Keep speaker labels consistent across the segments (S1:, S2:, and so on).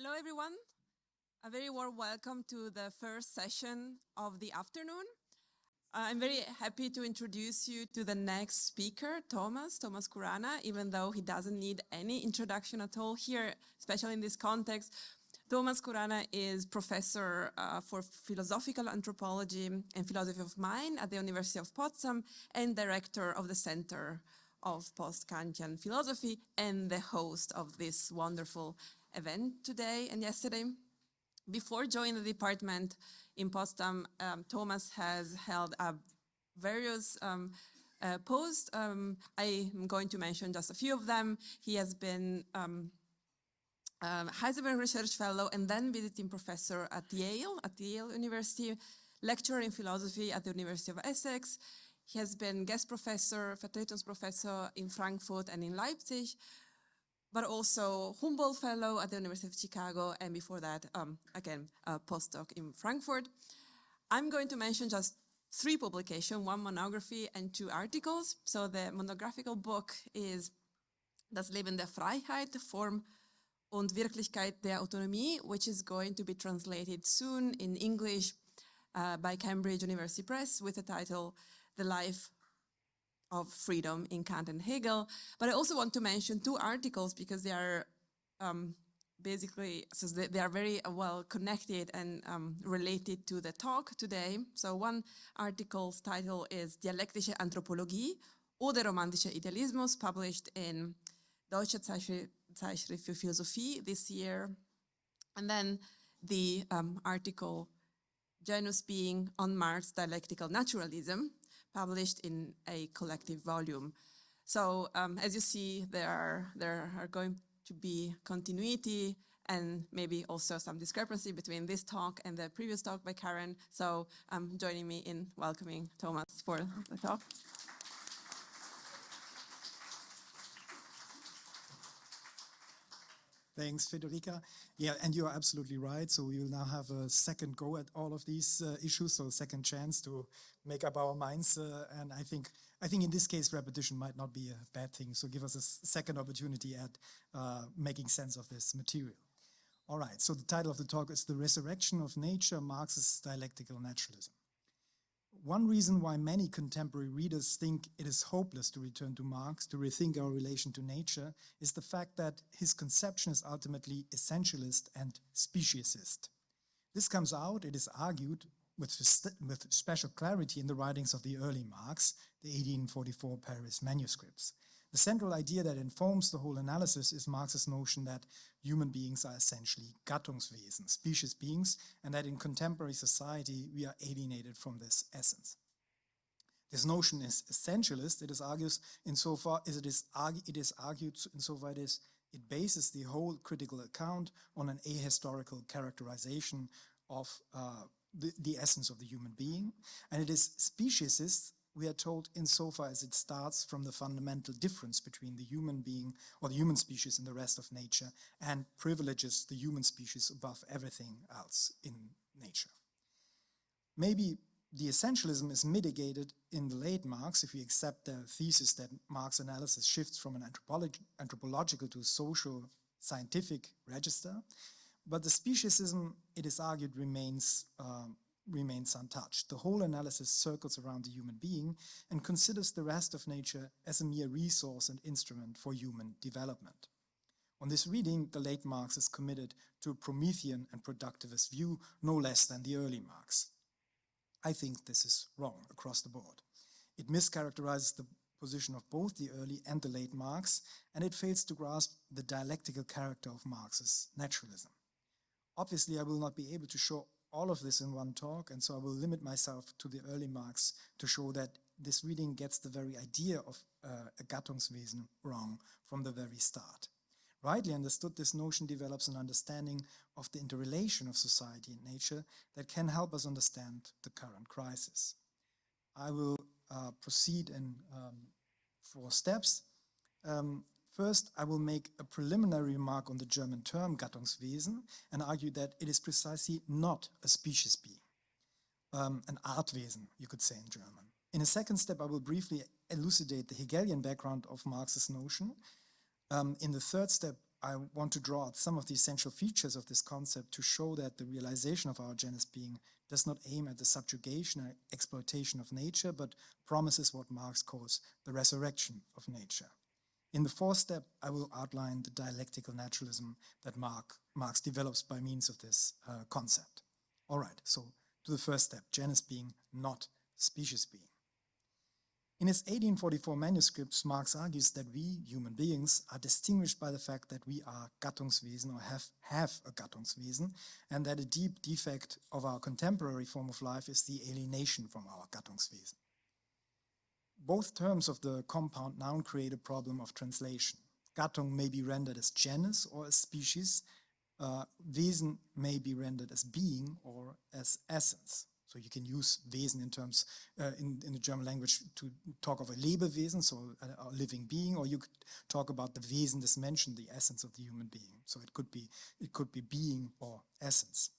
S1: Hello, everyone. A very warm welcome to the first session of the afternoon. I'm very happy to introduce you to the next speaker, Thomas Khurana, even though he doesn't need any introduction at all here, especially in this context. Thomas Khurana is professor for philosophical anthropology and philosophy of mind at the University of Potsdam and director of the Center of Post-Kantian Philosophy and the host of this wonderful event today and yesterday. Before joining the department in Potsdam, Thomas has held various posts. I'm going to mention just a few of them. He has been Heisenberg Research Fellow and then visiting professor at Yale University, lecturer in philosophy at the University of Essex. He has been guest professor, Vertretungsprofessor in Frankfurt and in Leipzig, but also Humboldt Fellow at the University of Chicago, and before that, again, a postdoc in Frankfurt. I'm going to mention just 3 publications, 1 monography and 2 articles. So the monographical book is Das Leben der Freiheit, Form und Wirklichkeit der Autonomie, which is going to be translated soon in English by Cambridge University Press with the title The Life of Freedom in Kant and Hegel. But I also want to mention 2 articles because they are basically, so they are very well connected and related to the talk today. So one article's title is Dialektische Anthropologie oder romantischer Idealismus, published in Deutsche Zeitschrift für Philosophie this year. And then the article Genus Being on Marx Dialectical Naturalism, published in a collective volume. So as you see, there are going to be continuity and maybe also some discrepancy between this talk and the previous talk by Karen. So joining me in welcoming Thomas for the talk.
S2: Thanks, Federica. Yeah, and you are absolutely right. So we will now have a second go at all of these issues, so a second chance to make up our minds. And I think in this case, repetition might not be a bad thing. So give us a second opportunity at making sense of this material. All right, so the title of the talk is The Resurrection of Nature, Marx's Dialectical Naturalism. One reason why many contemporary readers think it is hopeless to return to Marx, to rethink our relation to nature, is the fact that his conception is ultimately essentialist and speciesist. This comes out, it is argued, with special clarity in the writings of the early Marx, the 1844 Paris manuscripts. The central idea that informs the whole analysis is Marx's notion that human beings are essentially Gattungswesen, species beings, and that in contemporary society we are alienated from this essence. This notion is essentialist, it is argued insofar as it bases the whole critical account on an ahistorical characterization of the essence of the human being, and it is speciesist, we are told, insofar as it starts from the fundamental difference between the human being or the human species and the rest of nature and privileges the human species above everything else in nature. Maybe the essentialism is mitigated in the late Marx if we accept the thesis that Marx analysis shifts from an anthropological to social scientific register, but the speciesism, it is argued, remains untouched. The whole analysis circles around the human being and considers the rest of nature as a mere resource and instrument for human development. On this reading, the late Marx is committed to a Promethean and productivist view, no less than the early Marx. I think this is wrong across the board. It mischaracterizes the position of both the early and the late Marx, and it fails to grasp the dialectical character of Marx's naturalism. Obviously, I will not be able to show all of this in one talk, and so I will limit myself to the early Marx to show that this reading gets the very idea of a Gattungswesen wrong from the very start. Rightly understood, this notion develops an understanding of the interrelation of society and nature that can help us understand the current crisis. I will proceed in 4 steps. First, I will make a preliminary remark on the German term Gattungswesen and argue that it is precisely not a species being, an Artwesen, you could say in German. In a second step, I will briefly elucidate the Hegelian background of Marx's notion. In the third step, I want to draw out some of the essential features of this concept to show that the realization of our genus being does not aim at the subjugation or exploitation of nature, but promises what Marx calls the resurrection of nature. In the fourth step, I will outline the dialectical naturalism that Marx develops by means of this concept. All right, so to the first step, genus being, not species being. In his 1844 manuscripts, Marx argues that we, human beings, are distinguished by the fact that we are Gattungswesen or have a Gattungswesen, and that a deep defect of our contemporary form of life is the alienation from our Gattungswesen. Both terms of the compound noun create a problem of translation. Gattung may be rendered as genus or as species. Wesen may be rendered as being or as essence. So you can use Wesen in terms in the German language to talk of a Lebewesen, so a living being, or you could talk about the Wesen des Menschen, the essence of the human being. So it could be being or essence.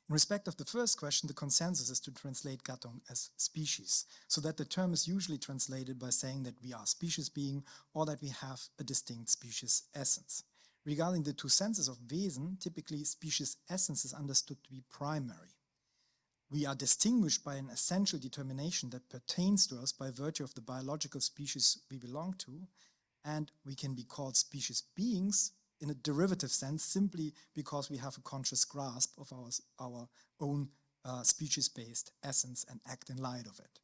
S2: In respect of the first question, the consensus is to translate Gattung as species, so that the term is usually translated by saying that we are species being or that we have a distinct species essence. Regarding the two senses of Wesen, typically species essence is understood to be primary. We are distinguished by an essential determination that pertains to us by virtue of the biological species we belong to, and we can be called species beings in a derivative sense simply because we have a conscious grasp of our own species-based essence and act in light of it.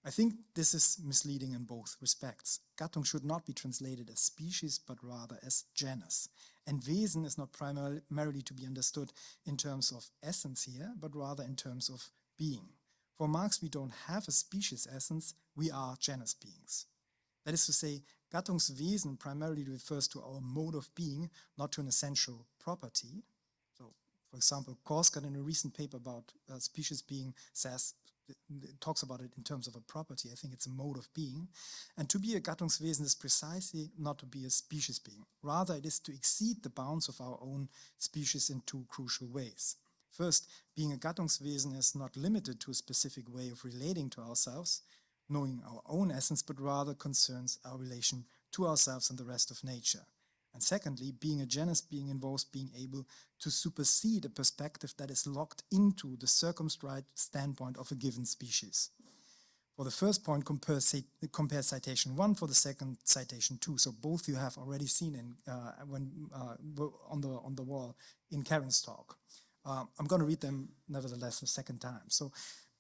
S2: I think this is misleading in both respects. Gattung should not be translated as species, but rather as genus. And Wesen is not primarily to be understood in terms of essence here, but rather in terms of being. For Marx, we don't have a species essence, we are genus beings. That is to say, Gattungswesen primarily refers to our mode of being, not to an essential property. So, for example, Korsgaard in a recent paper about species being talks about it in terms of a property. I think it's a mode of being. And to be a Gattungswesen is precisely not to be a species being. Rather, it is to exceed the bounds of our own species in two crucial ways. First, being a Gattungswesen is not limited to a specific way of relating to ourselves, knowing our own essence, but rather concerns our relation to ourselves and the rest of nature. And secondly, being a genus being involves being able to supersede a perspective that is locked into the circumscribed standpoint of a given species. For the first point, compare citation 1, for the second, citation 2. So both you have already seen on the wall in Karen's talk. I'm going to read them nevertheless a second time. So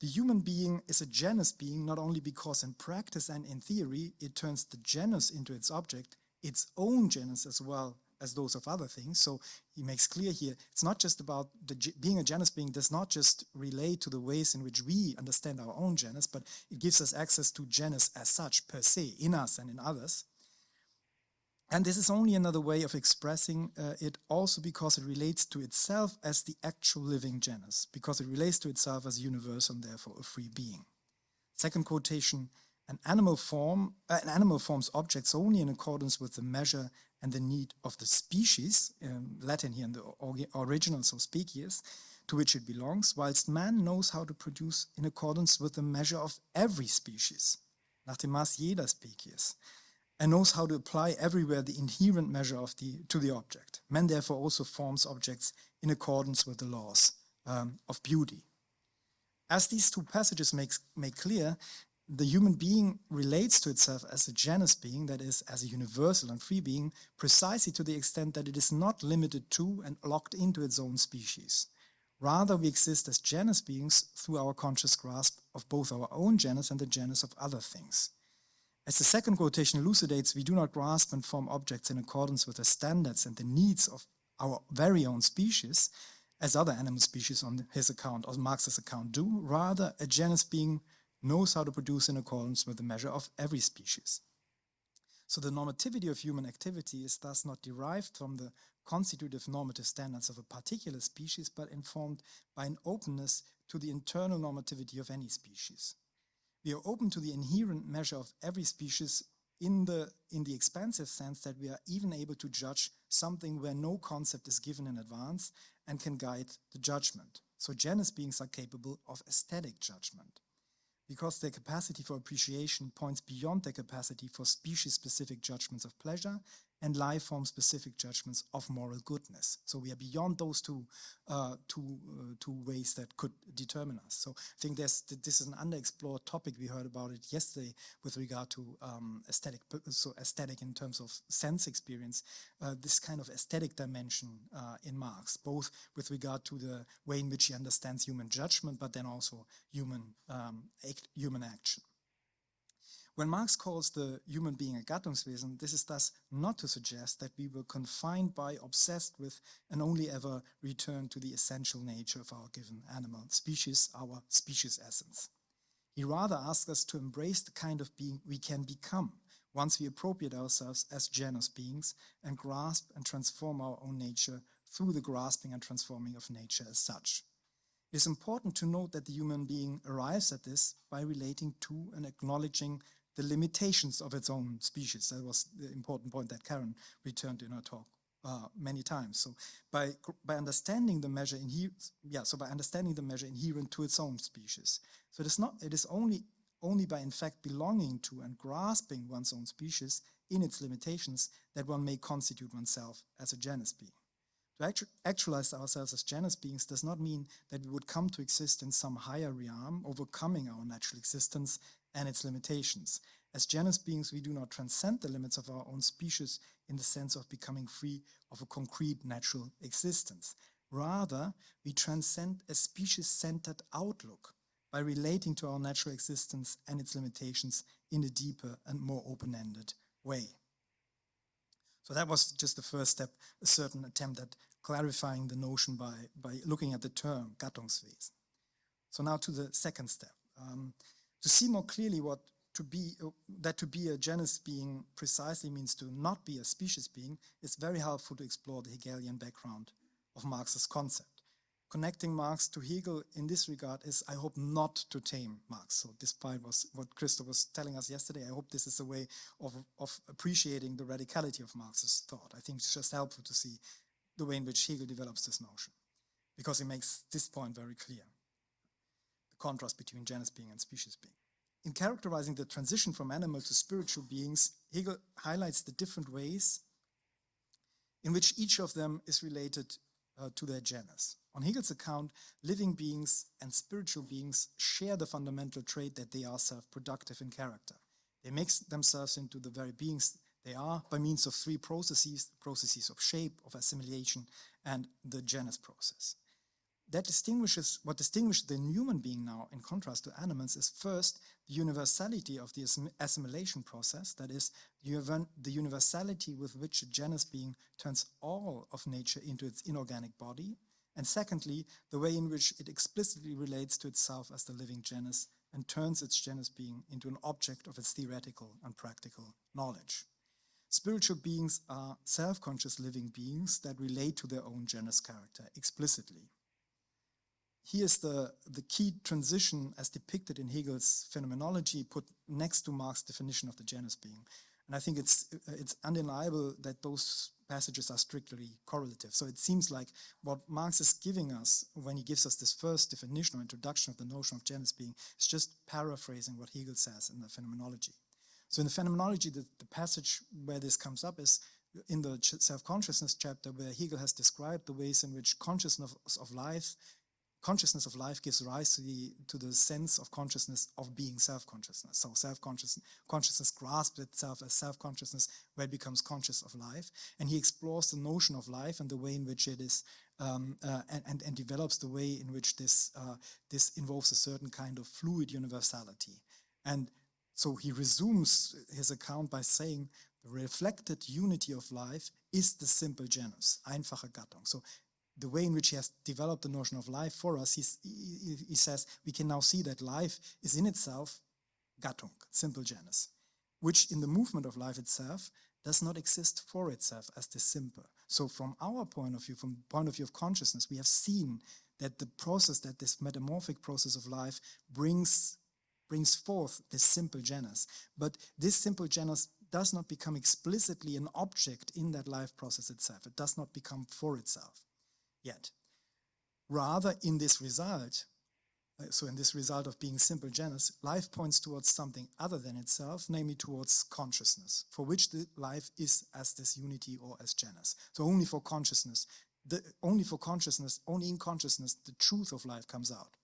S2: the human being is a genus being not only because in practice and in theory it turns the genus into its object, its own genus as well as those of other things. So he makes clear here, it's not just about being a genus being does not just relate to the ways in which we understand our own genus, but it gives us access to genus as such, per se, in us and in others. And this is only another way of expressing it also because it relates to itself as the actual living genus, because it relates to itself as universal and therefore a free being. Second quotation, an animal forms objects only in accordance with the measure and the need of the species, Latin here in the original, so species, to which it belongs, whilst man knows how to produce in accordance with the measure of every species, nach dem Maß jeder Species, and knows how to apply everywhere the inherent measure to the object. Man therefore also forms objects in accordance with the laws of beauty. As these two passages make clear, the human being relates to itself as a genus being, that is, as a universal and free being, precisely to the extent that it is not limited to and locked into its own species. Rather, we exist as genus beings through our conscious grasp of both our own genus and the genus of other things. As the second quotation elucidates, we do not grasp and form objects in accordance with the standards and the needs of our very own species, as other animal species on his account, or Marx's account, do. Rather, a genus being knows how to produce in accordance with the measure of every species. So the normativity of human activity is thus not derived from the constitutive normative standards of a particular species, but informed by an openness to the internal normativity of any species. We are open to the inherent measure of every species in the expansive sense that we are even able to judge something where no concept is given in advance and can guide the judgment. So genus beings are capable of aesthetic judgment, because their capacity for appreciation points beyond their capacity for species-specific judgments of pleasure and life form specific judgments of moral goodness. So we are beyond those two ways that could determine us. So I think this is an underexplored topic. We heard about it yesterday with regard to aesthetic in terms of sense experience, this kind of aesthetic dimension in Marx, both with regard to the way in which he understands human judgment, but then also human action. When Marx calls the human being a Gattungswesen, this is thus not to suggest that we were confined by, obsessed with, and only ever return to the essential nature of our given animal species, our species essence. He rather asks us to embrace the kind of being we can become once we appropriate ourselves as genus beings and grasp and transform our own nature through the grasping and transforming of nature as such. It is important to note that the human being arrives at this by relating to and acknowledging the limitations of its own species. That was the important point that Karen returned to in her talk many times. So by understanding the measure inherent to its own species. So it is only by in fact belonging to and grasping one's own species in its limitations that one may constitute oneself as a genus being. To actualize ourselves as genus beings does not mean that we would come to exist in some higher realm, overcoming our natural existence and its limitations. As genus beings, we do not transcend the limits of our own species in the sense of becoming free of a concrete natural existence. Rather, we transcend a species-centered outlook by relating to our natural existence and its limitations in a deeper and more open-ended way. So that was just the first step, a certain attempt at clarifying the notion by looking at the term Gattungswesen. So now to the second step. To see more clearly that to be a genus being precisely means to not be a species being, it's very helpful to explore the Hegelian background of Marx's concept. Connecting Marx to Hegel in this regard is, I hope, not to tame Marx. So despite what Christoph was telling us yesterday, I hope this is a way of appreciating the radicality of Marx's thought. I think it's just helpful to see the way in which Hegel develops this notion, because it makes this point very clear, the contrast between genus being and species being. In characterizing the transition from animal to spiritual beings, Hegel highlights the different ways in which each of them is related to their genus. On Hegel's account, living beings and spiritual beings share the fundamental trait that they are self-productive in character. They mix themselves into the very beings they are by means of three processes of shape, of assimilation, and the genus process. What distinguishes the human being now, in contrast to animals, is first the universality of the assimilation process, that is, the universality with which a genus being turns all of nature into its inorganic body, and secondly, the way in which it explicitly relates to itself as the living genus and turns its genus being into an object of its theoretical and practical knowledge. Spiritual beings are self-conscious living beings that relate to their own genus character explicitly. Here's the key transition as depicted in Hegel's phenomenology put next to Marx's definition of the genus being. And I think it's undeniable that those passages are strictly correlative. So it seems like what Marx is giving us when he gives us this first definition or introduction of the notion of genus being is just paraphrasing what Hegel says in the phenomenology. So in the phenomenology, the passage where this comes up is in the self-consciousness chapter, where Hegel has described the ways in which consciousness of life gives rise to the sense of consciousness of being self-consciousness. So consciousness grasps itself as self-consciousness, where it becomes conscious of life. And he explores the notion of life and the way in which it is, and develops the way in which this involves a certain kind of fluid universality. And so he resumes his account by saying the reflected unity of life is the simple genus, einfache Gattung. So the way in which he has developed the notion of life for us, he says we can now see that life is in itself Gattung, simple genus, which in the movement of life itself does not exist for itself as the simple. So from our point of view, from the point of view of consciousness, we have seen that the process, that this metamorphic process of life brings forth this simple genus. But this simple genus does not become explicitly an object in that life process itself. It does not become for itself yet. Rather, in this result, so in this result of being simple genus, life points towards something other than itself, namely towards consciousness, for which the life is as this unity or as genus. So only for consciousness, only in consciousness, the truth of life comes out.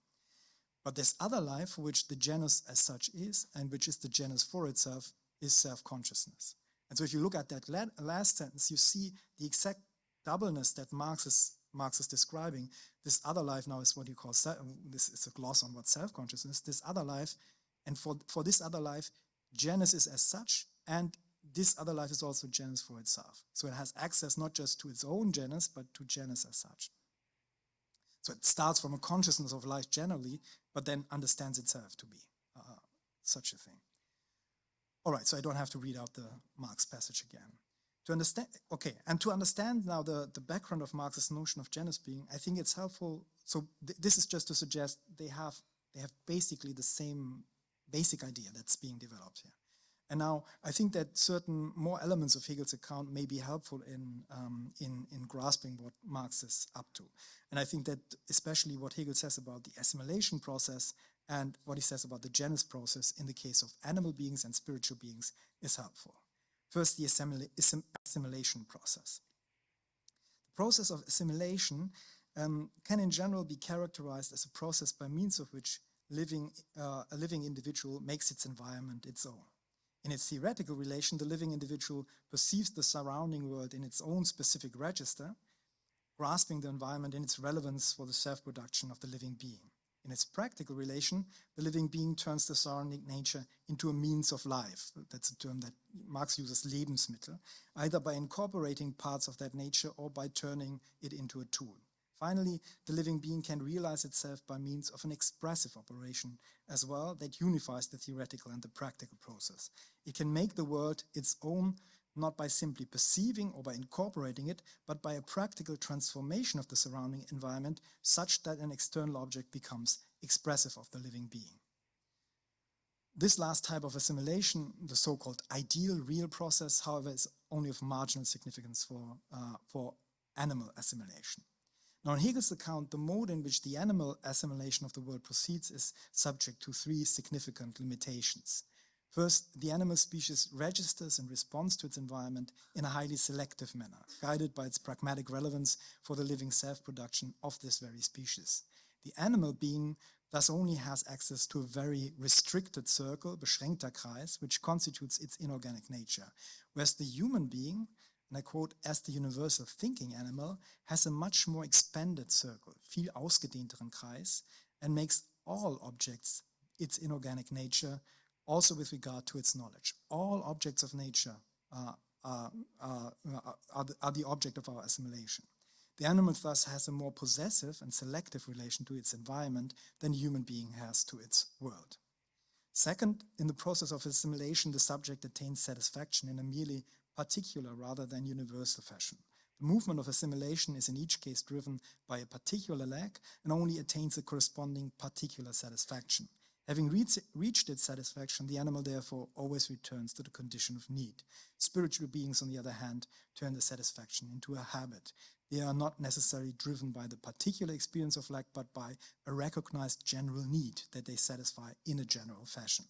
S2: But this other life, for which the genus as such is, and which is the genus for itself, is self-consciousness. And so if you look at that last sentence, you see the exact doubleness that Marx is describing. This other life now is what you call, this is a gloss on what self-consciousness, this other life, and for this other life, genus is as such, and this other life is also genus for itself. So it has access not just to its own genus, but to genus as such. So it starts from a consciousness of life generally, but then understands itself to be such a thing. All right, so I don't have to read out the Marx passage again. To understand now the background of Marx's notion of genus being, I think it's helpful. So this is just to suggest they have basically the same basic idea that's being developed here. And now I think that certain more elements of Hegel's account may be helpful in grasping what Marx is up to. And I think that especially what Hegel says about the assimilation process and what he says about the genus process in the case of animal beings and spiritual beings is helpful. First, the assimilation process. The process of assimilation can in general be characterized as a process by means of which a living individual makes its environment its own. In its theoretical relation, the living individual perceives the surrounding world in its own specific register, grasping the environment in its relevance for the self-production of the living being. In its practical relation, the living being turns the surrounding nature into a means of life. That's a term that Marx uses, Lebensmittel, either by incorporating parts of that nature or by turning it into a tool. Finally, the living being can realize itself by means of an expressive operation as well that unifies the theoretical and the practical process. It can make the world its own, not by simply perceiving or by incorporating it, but by a practical transformation of the surrounding environment such that an external object becomes expressive of the living being. This last type of assimilation, the so-called ideal real process, however, is only of marginal significance for animal assimilation. Now, in Hegel's account, the mode in which the animal assimilation of the world proceeds is subject to three significant limitations. First, the animal species registers and responds to its environment in a highly selective manner, guided by its pragmatic relevance for the living self-production of this very species. The animal being thus only has access to a very restricted circle, beschränkter Kreis, which constitutes its inorganic nature, whereas the human being, and I quote, as the universal thinking animal, has a much more expanded circle, viel ausgedehnteren Kreis, and makes all objects its inorganic nature, also with regard to its knowledge. All objects of nature are the object of our assimilation. The animal thus has a more possessive and selective relation to its environment than a human being has to its world. Second, in the process of assimilation, the subject attains satisfaction in a merely particular rather than universal fashion. The movement of assimilation is in each case driven by a particular lack and only attains a corresponding particular satisfaction. Having reached its satisfaction, the animal therefore always returns to the condition of need. Spiritual beings, on the other hand, turn the satisfaction into a habit. They are not necessarily driven by the particular experience of lack, but by a recognized general need that they satisfy in a general fashion.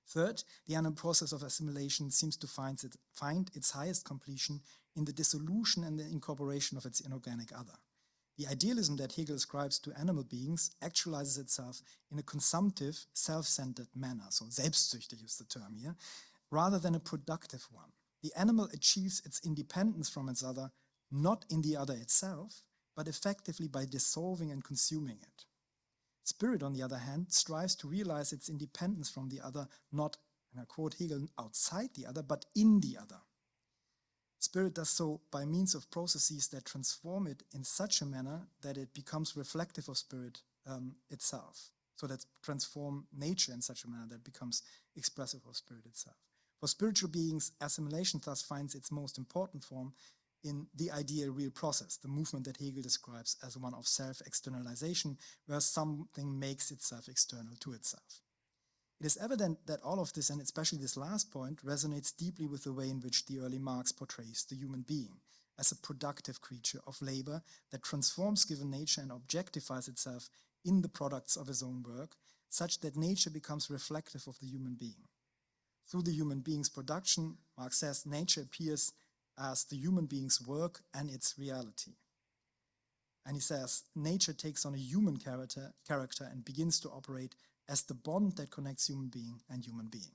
S2: Third, the animal process of assimilation seems to find its highest completion in the dissolution and the incorporation of its inorganic other. The idealism that Hegel ascribes to animal beings actualizes itself in a consumptive, self-centered manner, so selbstsüchtig is the term here, rather than a productive one. The animal achieves its independence from its other, not in the other itself, but effectively by dissolving and consuming it. Spirit, on the other hand, strives to realize its independence from the other, not, and I quote Hegel, outside the other, but in the other. Spirit does so by means of processes that transform it in such a manner that it becomes reflective of spirit itself. So that transform nature in such a manner that it becomes expressive of spirit itself. For spiritual beings, assimilation thus finds its most important form in the ideal real process, the movement that Hegel describes as one of self-externalization, where something makes itself external to itself. It is evident that all of this, and especially this last point, resonates deeply with the way in which the early Marx portrays the human being as a productive creature of labor that transforms given nature and objectifies itself in the products of his own work, such that nature becomes reflective of the human being. Through the human being's production, Marx says, nature appears as the human being's work and its reality. And he says, nature takes on a human character and begins to operate as the bond that connects human being and human being.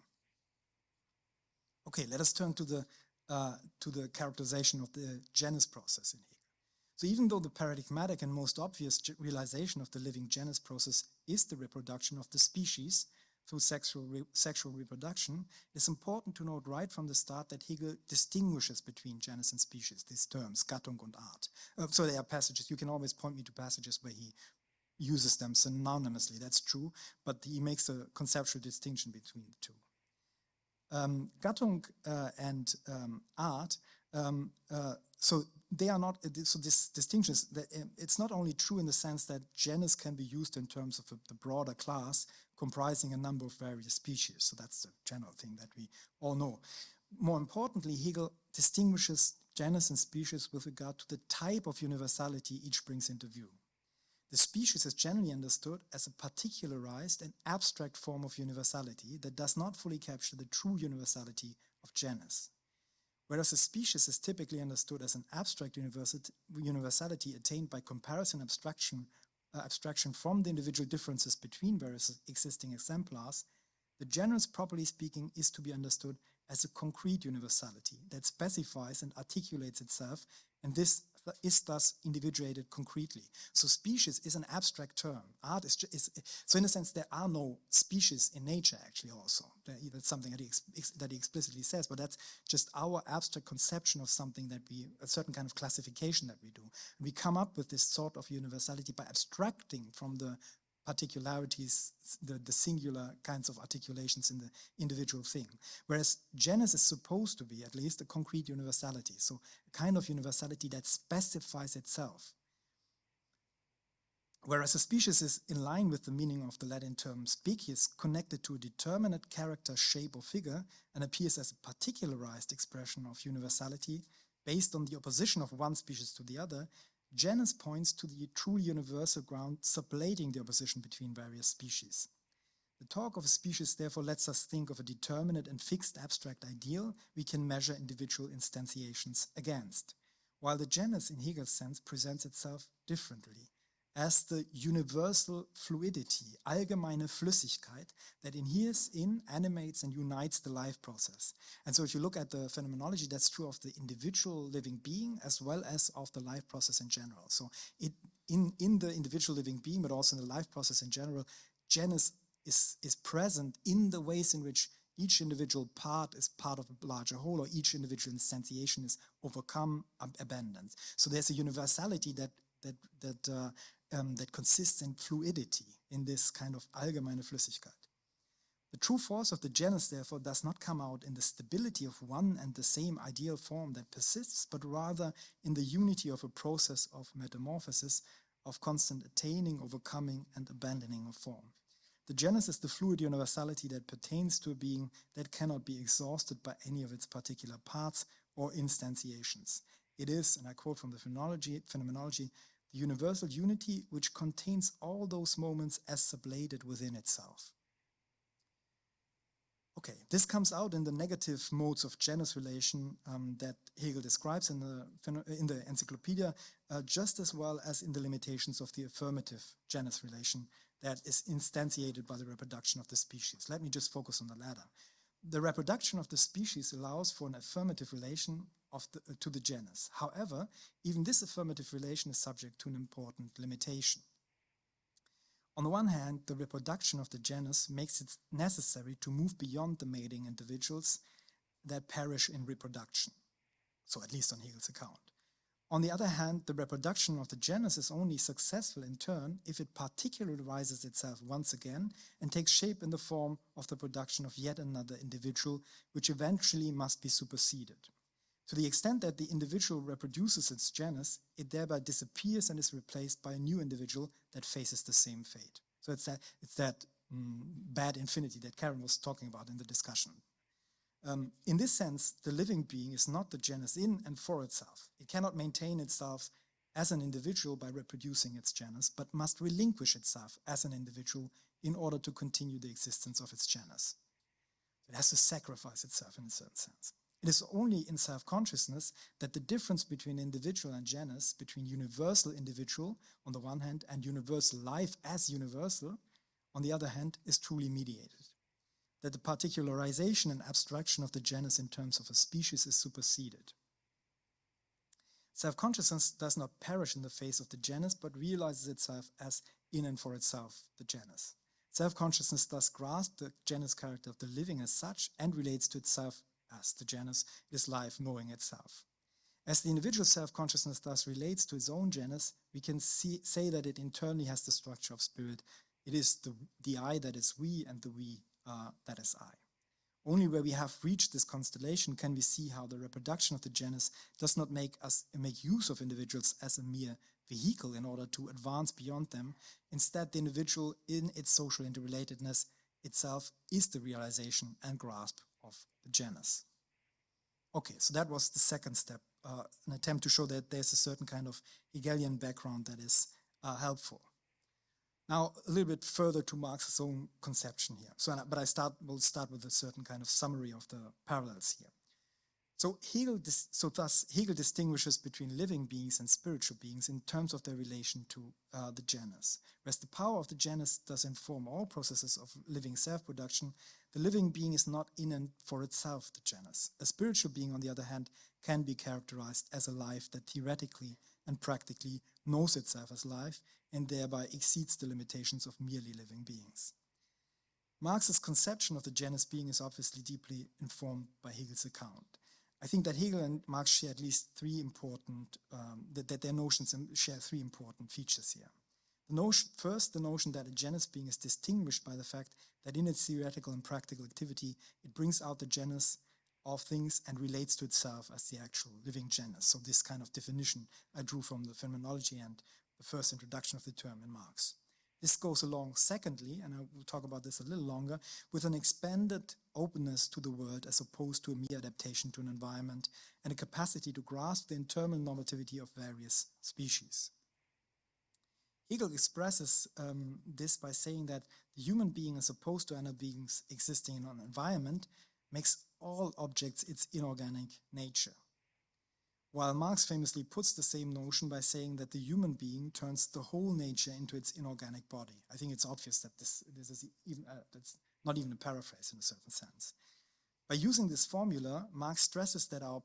S2: Okay, let us turn to the characterization of the genus process in Hegel. So even though the paradigmatic and most obvious realization of the living genus process is the reproduction of the species through sexual reproduction, it is important to note right from the start that Hegel distinguishes between genus and species, these terms, Gattung and Art. So there are passages, you can always point me to passages where he uses them synonymously, that's true, but he makes a conceptual distinction between the two. Gattung and Art, so they are not, so this distinction is that it's not only true in the sense that genus can be used in terms of the broader class comprising a number of various species. So that's the general thing that we all know. More importantly, Hegel distinguishes genus and species with regard to the type of universality each brings into view. The species is generally understood as a particularized and abstract form of universality that does not fully capture the true universality of genus. Whereas a species is typically understood as an abstract universality attained by comparison abstraction from the individual differences between various existing exemplars, the genus, properly speaking, is to be understood as a concrete universality that specifies and articulates itself, and this is thus individuated concretely. So species is an abstract term. Art is so in a sense there are no species in nature actually also. That's something that he explicitly says, but that's just our abstract conception of something that a certain kind of classification that we do. And we come up with this sort of universality by abstracting from the particularities, the singular kinds of articulations in the individual thing. Whereas genus is supposed to be at least a concrete universality, so a kind of universality that specifies itself. Whereas a species is in line with the meaning of the Latin term species, connected to a determinate character, shape, or figure, and appears as a particularized expression of universality based on the opposition of one species to the other, genus points to the truly universal ground sublating the opposition between various species. The talk of a species therefore lets us think of a determinate and fixed abstract ideal we can measure individual instantiations against, while the genus in Hegel's sense presents itself differently, as the universal fluidity, allgemeine Flüssigkeit, that adheres in, animates and unites the life process. And so if you look at the phenomenology, that's true of the individual living being as well as of the life process in general. So in the individual living being, but also in the life process in general, genus is present in the ways in which each individual part is part of a larger whole, or each individual instantiation is overcome, abandoned. So there's a universality that consists in fluidity, in this kind of allgemeine Flüssigkeit. The true force of the genus, therefore, does not come out in the stability of one and the same ideal form that persists, but rather in the unity of a process of metamorphosis, of constant attaining, overcoming, and abandoning of form. The genus is the fluid universality that pertains to a being that cannot be exhausted by any of its particular parts or instantiations. It is, and I quote from the phenomenology, the universal unity which contains all those moments as sublated within itself. Okay, this comes out in the negative modes of genus relation that Hegel describes in the Encyclopedia, just as well as in the limitations of the affirmative genus relation that is instantiated by the reproduction of the species. Let me just focus on the latter. The reproduction of the species allows for an affirmative relation to the genus. However, even this affirmative relation is subject to an important limitation. On the one hand, the reproduction of the genus makes it necessary to move beyond the mating individuals that perish in reproduction, so at least on Hegel's account. On the other hand, the reproduction of the genus is only successful in turn if it particularizes itself once again and takes shape in the form of the production of yet another individual, which eventually must be superseded. To the extent that the individual reproduces its genus, it thereby disappears and is replaced by a new individual that faces the same fate. So it's that bad infinity that Karen was talking about in the discussion. In this sense, the living being is not the genus in and for itself. It cannot maintain itself as an individual by reproducing its genus, but must relinquish itself as an individual in order to continue the existence of its genus. It has to sacrifice itself in a certain sense. It is only in self-consciousness that the difference between individual and genus, between universal individual on the one hand and universal life as universal on the other hand, is truly mediated. That the particularization and abstraction of the genus in terms of a species is superseded. Self-consciousness does not perish in the face of the genus, but realizes itself as in and for itself the genus. Self-consciousness thus grasps the genus character of the living as such and relates to itself as the genus. It is life knowing itself. As the individual self-consciousness thus relates to its own genus, we can say that it internally has the structure of spirit. It is the I that is we and the we that is I. Only where we have reached this constellation can we see how the reproduction of the genus does not make use of individuals as a mere vehicle in order to advance beyond them. Instead, the individual in its social interrelatedness itself is the realization and grasp of the genus. Okay, so that was the second step, an attempt to show that there's a certain kind of Hegelian background that is helpful. Now, a little bit further to Marx's own conception here. We'll start with a certain kind of summary of the parallels here. So thus Hegel distinguishes between living beings and spiritual beings in terms of their relation to the genus. Whereas the power of the genus does inform all processes of living self-production, the living being is not in and for itself the genus. A spiritual being, on the other hand, can be characterized as a life that theoretically and practically knows itself as life and thereby exceeds the limitations of merely living beings. Marx's conception of the genus being is obviously deeply informed by Hegel's account. I think that Hegel and Marx share at least three important, that their notions share three important features here. First, the notion that a genus being is distinguished by the fact that in its theoretical and practical activity, it brings out the genus of things and relates to itself as the actual living genus. So this kind of definition I drew from the phenomenology and the first introduction of the term in Marx. This goes along, secondly, and I will talk about this a little longer, with an expanded openness to the world as opposed to a mere adaptation to an environment and a capacity to grasp the internal normativity of various species. Hegel expresses this by saying that the human being, as opposed to other beings existing in an environment, makes all objects its inorganic nature. While Marx famously puts the same notion by saying that the human being turns the whole nature into its inorganic body. I think it's obvious that this is even, that's not even a paraphrase in a certain sense. By using this formula, Marx stresses that our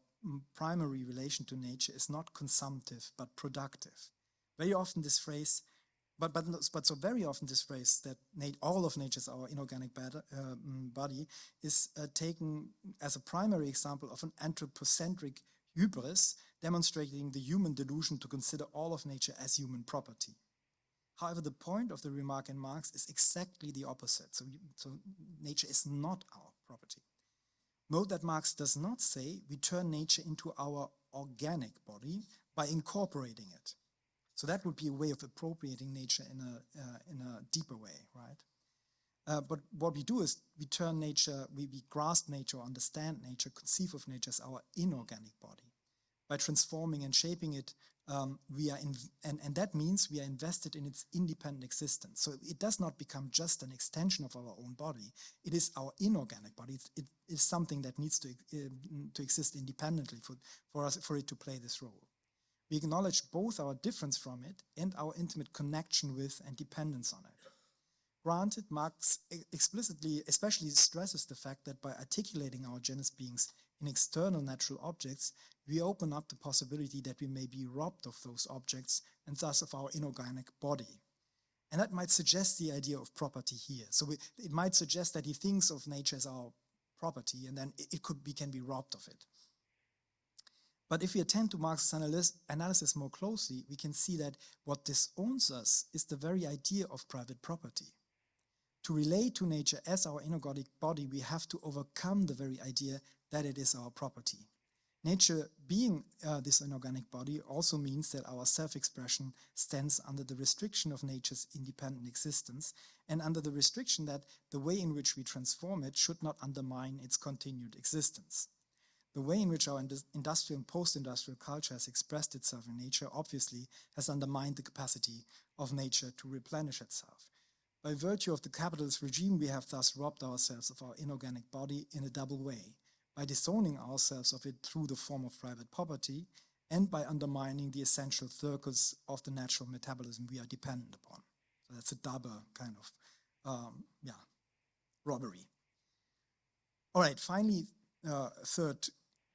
S2: primary relation to nature is not consumptive but productive. Very often this phrase, very often this phrase that all of nature is our inorganic body is taken as a primary example of an anthropocentric hubris, demonstrating the human delusion to consider all of nature as human property. However, the point of the remark in Marx is exactly the opposite. So nature is not our property. Note that Marx does not say we turn nature into our organic body by incorporating it. So that would be a way of appropriating nature in a deeper way, right? But what we do is we turn nature, we grasp nature, understand nature, conceive of nature as our inorganic body. By transforming and shaping it, and that means we are invested in its independent existence. So it does not become just an extension of our own body. It is our inorganic body. It is something that needs to exist independently for it to play this role. We acknowledge both our difference from it and our intimate connection with and dependence on it. Granted, Marx explicitly especially stresses the fact that by articulating our genus beings in external natural objects, we open up the possibility that we may be robbed of those objects and thus of our inorganic body. And that might suggest the idea of property here. So it might suggest that he thinks of nature as our property and then we can be robbed of it. But if we attend to Marx's analysis more closely, we can see that what disowns us is the very idea of private property. To relate to nature as our inorganic body, we have to overcome the very idea that it is our property. Nature being this inorganic body also means that our self-expression stands under the restriction of nature's independent existence and under the restriction that the way in which we transform it should not undermine its continued existence. The way in which our industrial and post-industrial culture has expressed itself in nature obviously has undermined the capacity of nature to replenish itself. By virtue of the capitalist regime, we have thus robbed ourselves of our inorganic body in a double way, by disowning ourselves of it through the form of private property, and by undermining the essential circles of the natural metabolism we are dependent upon. So that's a double kind of, robbery. All right, finally, third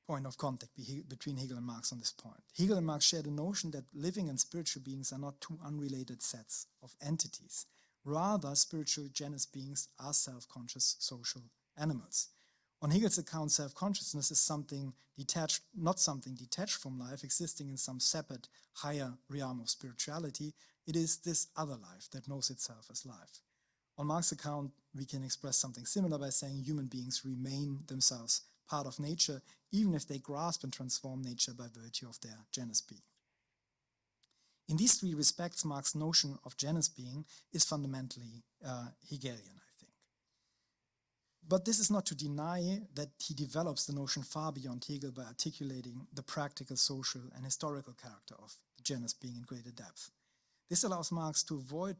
S2: point of contact between Hegel and Marx on this point. Hegel and Marx share the notion that living and spiritual beings are not two unrelated sets of entities. Rather, spiritual genus beings are self-conscious social animals. On Hegel's account, self-consciousness is something detached, not something detached from life, existing in some separate, higher realm of spirituality. It is this other life that knows itself as life. On Marx's account, we can express something similar by saying human beings remain themselves part of nature, even if they grasp and transform nature by virtue of their genus being. In these three respects, Marx's notion of genus being is fundamentally Hegelian, I think. But this is not to deny that he develops the notion far beyond Hegel by articulating the practical, social, and historical character of the genus being in greater depth. This allows Marx to avoid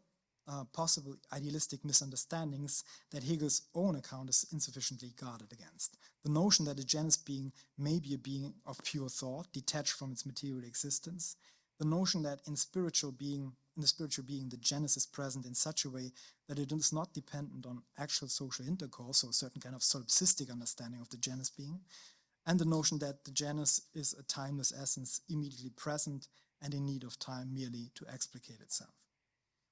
S2: possible idealistic misunderstandings that Hegel's own account is insufficiently guarded against. The notion that a genus being may be a being of pure thought, detached from its material existence. The notion that in the spiritual being, the genus is present in such a way that it is not dependent on actual social intercourse, or a certain kind of solipsistic understanding of the genus being. And the notion that the genus is a timeless essence, immediately present and in need of time merely to explicate itself.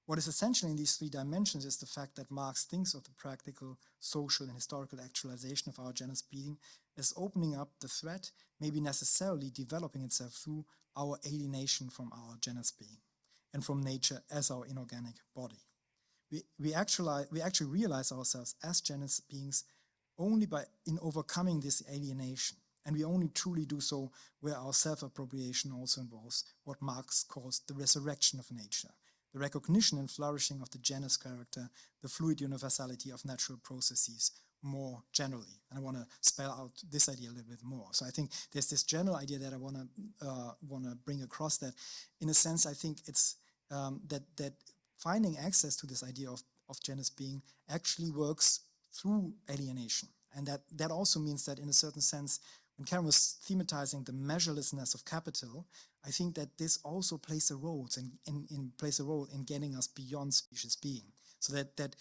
S2: What is essential in these three dimensions is the fact that Marx thinks of the practical, social, and historical actualization of our genus being as opening up the thread, maybe necessarily developing itself through our alienation from our genus being and from nature as our inorganic body. We actually realize ourselves as genus beings only in overcoming this alienation, and we only truly do so where our self-appropriation also involves what Marx calls the resurrection of nature, the recognition and flourishing of the genus character, the fluid universality of natural processes more generally. And I want to spell out this idea a little bit more. So I think there's this general idea that I want to bring across, that in a sense I think it's that finding access to this idea of genus being actually works through alienation. And that also means that in a certain sense, when Karen was thematizing the measurelessness of capital, I think that this also plays a role in getting us beyond species being. So that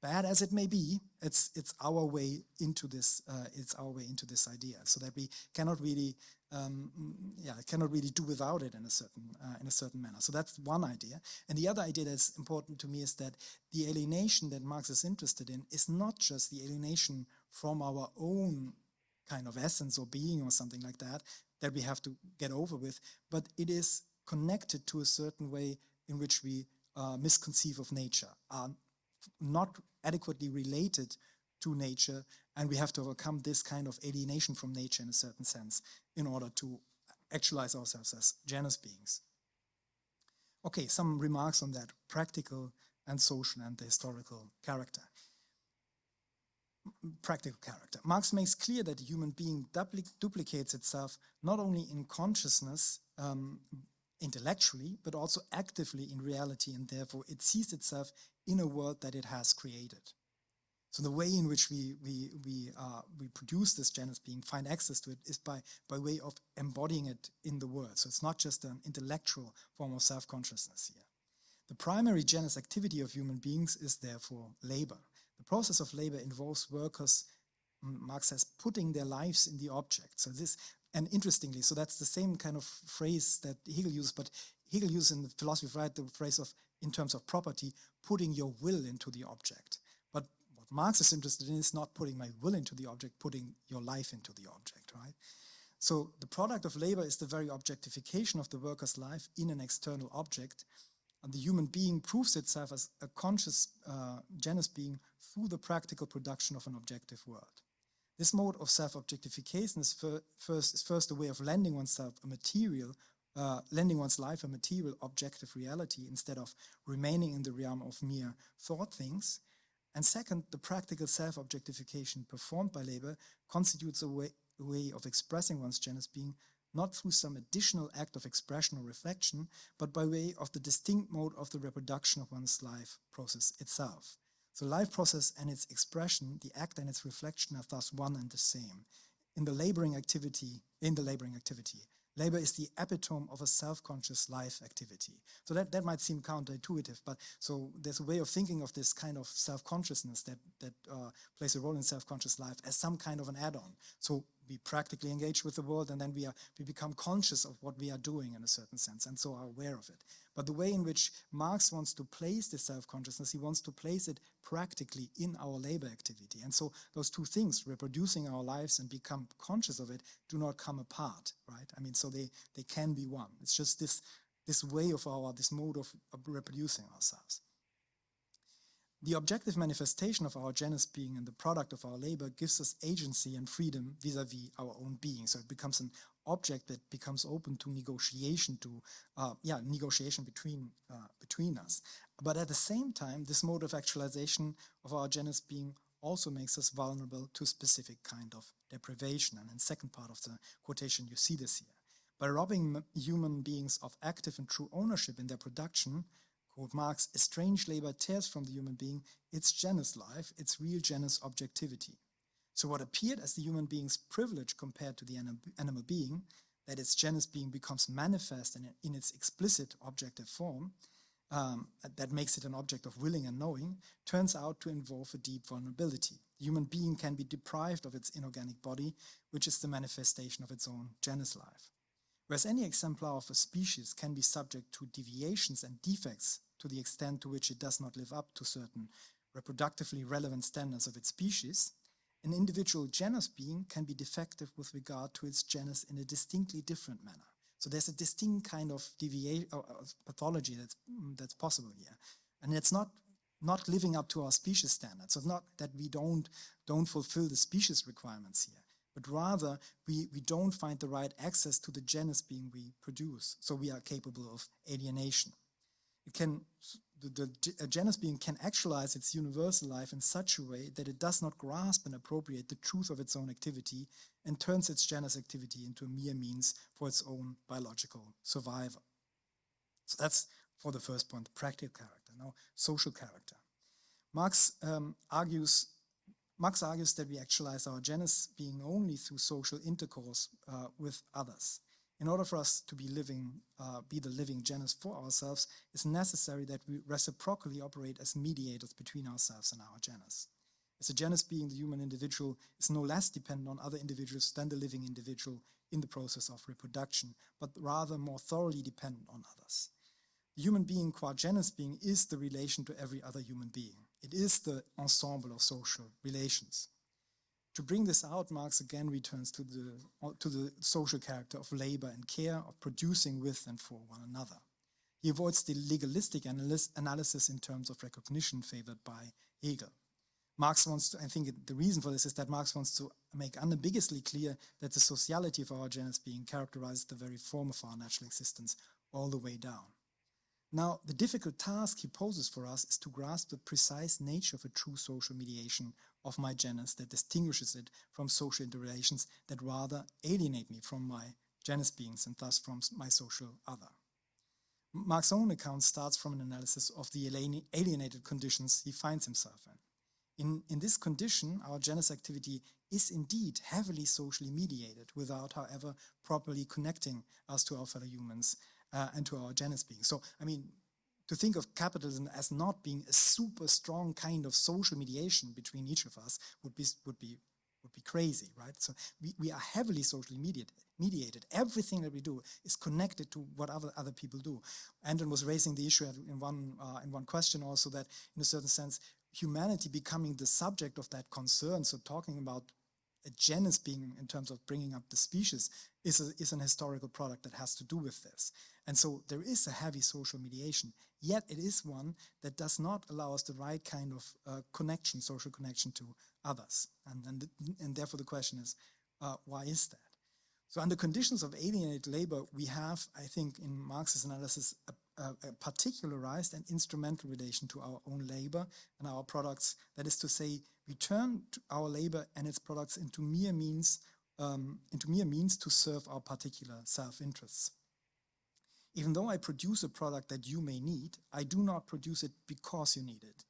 S2: bad as it may be, it's our way into this. It's our way into this idea. So that we cannot really, do without it in a certain manner. So that's one idea. And the other idea that's important to me is that the alienation that Marx is interested in is not just the alienation from our own kind of essence or being or something like that we have to get over with, but it is connected to a certain way in which we misconceive of nature, are not adequately related to nature, and we have to overcome this kind of alienation from nature in a certain sense in order to actualize ourselves as genus beings. Okay, some remarks on that practical and social and the historical character. Practical character. Marx makes clear that the human being duplicates itself not only in consciousness, intellectually, but also actively in reality, and therefore it sees itself in a world that it has created. So the way in which we produce this genus being, find access to it, is by way of embodying it in the world. So it's not just an intellectual form of self-consciousness here. The primary genus activity of human beings is therefore labor. The process of labor involves workers, Marx says, putting their lives in the object. So this, and interestingly, so that's the same kind of phrase that Hegel used, but Hegel used in the philosophy of right the phrase of, in terms of property, putting your will into the object. But what Marx is interested in is not putting my will into the object, putting your life into the object, right? So the product of labor is the very objectification of the worker's life in an external object. And the human being proves itself as a conscious genus being through the practical production of an objective world. This mode of self-objectification is first a way of lending oneself a material, lending one's life a material objective reality instead of remaining in the realm of mere thought things. And second, the practical self-objectification performed by labor constitutes a way of expressing one's genus being, not through some additional act of expression or reflection, but by way of the distinct mode of the reproduction of one's life process itself. So life process and its expression, the act and its reflection, are thus one and the same. In the laboring activity, labor is the epitome of a self-conscious life activity. So that might seem counterintuitive, but so there's a way of thinking of this kind of self-consciousness that plays a role in self-conscious life as some kind of an add-on. So we practically engage with the world, and then we become conscious of what we are doing in a certain sense, and so are aware of it. But the way in which Marx wants to place the self-consciousness, he wants to place it practically in our labor activity. And so those two things, reproducing our lives and become conscious of it, do not come apart, right? I mean, so they can be one. It's just this way of this mode of reproducing ourselves. The objective manifestation of our genus being and the product of our labor gives us agency and freedom vis-a-vis our own being. So it becomes an object that becomes open to negotiation, negotiation between us. But at the same time, this mode of actualization of our genus being also makes us vulnerable to a specific kind of deprivation. And in the second part of the quotation, you see this here. By robbing human beings of active and true ownership in their production, quote Marx, estranged labor tears from the human being its genus life, its real genus objectivity. So what appeared as the human being's privilege compared to the animal being, that its genus being becomes manifest in its explicit objective form, that makes it an object of willing and knowing, turns out to involve a deep vulnerability. The human being can be deprived of its inorganic body, which is the manifestation of its own genus life. Whereas any exemplar of a species can be subject to deviations and defects to the extent to which it does not live up to certain reproductively relevant standards of its species, an individual genus being can be defective with regard to its genus in a distinctly different manner. So there's a distinct kind of pathology that's possible here. And it's not living up to our species standards. So it's not that we don't fulfill the species requirements here, but rather we don't find the right access to the genus being we produce. So we are capable of alienation. A genus being can actualize its universal life in such a way that it does not grasp and appropriate the truth of its own activity and turns its genus activity into a mere means for its own biological survival. So that's for the first point, practical character. Now, social character. Marx argues that we actualize our genus being only through social intercourse with others. In order for us to be the living genus for ourselves, it's necessary that we reciprocally operate as mediators between ourselves and our genus. As a genus being, the human individual is no less dependent on other individuals than the living individual in the process of reproduction, but rather more thoroughly dependent on others. The human being, qua genus being, is the relation to every other human being. It is the ensemble of social relations. To bring this out, Marx again returns to the social character of labor and care, of producing with and for one another. He avoids the legalistic analysis in terms of recognition favored by Hegel. Marx wants to, I think the reason for this is that Marx wants to make unambiguously clear that the sociality of our genus being characterizes the very form of our natural existence all the way down. Now, the difficult task he poses for us is to grasp the precise nature of a true social mediation of my genus that distinguishes it from social interrelations that rather alienate me from my genus beings and thus from my social other. Marx's own account starts from an analysis of the alienated conditions he finds himself in. In this condition, our genus activity is indeed heavily socially mediated without, however, properly connecting us to our fellow humans and to our genus being. So, I mean, to think of capitalism as not being a super strong kind of social mediation between each of us would be crazy, right? So we are heavily socially mediated. Everything that we do is connected to what other people do. Anton was raising the issue in one question also that, in a certain sense, humanity becoming the subject of that concern. So talking about a genus being in terms of bringing up the species is an historical product that has to do with this. And so there is a heavy social mediation, yet it is one that does not allow us the right kind of connection, social connection to others. And therefore the question is, why is that? So under conditions of alienated labor, we have, I think, in Marx's analysis, a particularized and instrumental relation to our own labor and our products. That is to say, we turn our labor and its products into mere means into mere means to serve our particular self-interests. Even though I produce a product that you may need, I do not produce it because you need it,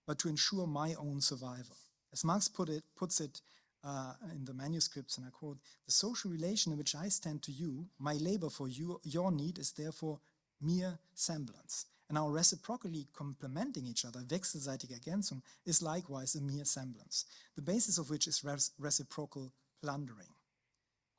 S2: but to ensure my own survival. As Marx puts it in the manuscripts, and I quote, "The social relation in which I stand to you, my labor for you, your need is therefore mere semblance. And our reciprocally complementing each other, wechselseitige Ergänzung, is likewise a mere semblance, the basis of which is reciprocal plundering."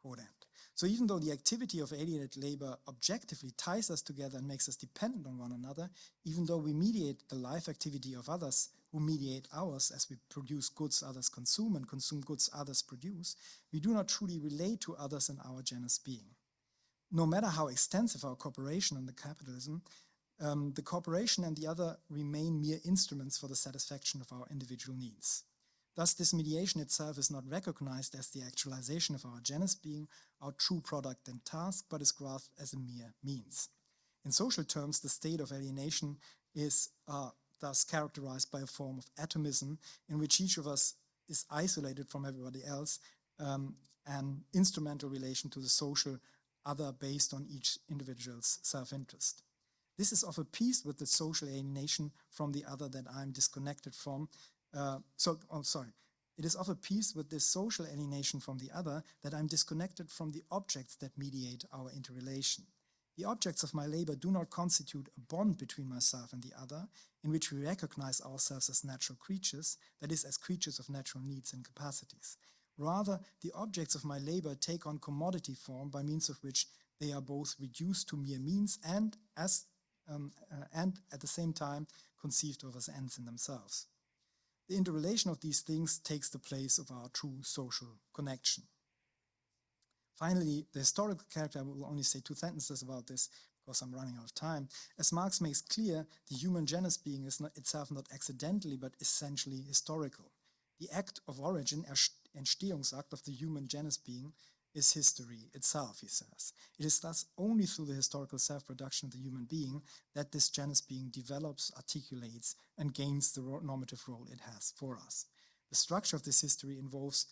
S2: Quote end. So even though the activity of alienated labor objectively ties us together and makes us dependent on one another, even though we mediate the life activity of others who mediate ours as we produce goods others consume and consume goods others produce, we do not truly relate to others in our genus being. No matter how extensive our cooperation under capitalism, the cooperation and the other remain mere instruments for the satisfaction of our individual needs. Thus, this mediation itself is not recognized as the actualization of our genus being, our true product and task, but is grasped as a mere means. In social terms, the state of alienation is thus characterized by a form of atomism in which each of us is isolated from everybody else, an instrumental relation to the social other based on each individual's self-interest. This is of a piece with the social alienation from the other that I'm disconnected from. It is of a piece with this social alienation from the other that I'm disconnected from the objects that mediate our interrelation. The objects of my labor do not constitute a bond between myself and the other, in which we recognize ourselves as natural creatures, that is, as creatures of natural needs and capacities. Rather, the objects of my labor take on commodity form by means of which they are both reduced to mere means and at the same time conceived of as ends in themselves. The interrelation of these things takes the place of our true social connection. Finally, the historical character, I will only say 2 sentences about this because I'm running out of time. As Marx makes clear, the human genus being is not itself not accidentally but essentially historical. The act of origin, Entstehungsakt of the human genus being, is history itself, he says. It is thus only through the historical self-production of the human being that this genus being develops, articulates, and gains the normative role it has for us. The structure of this history involves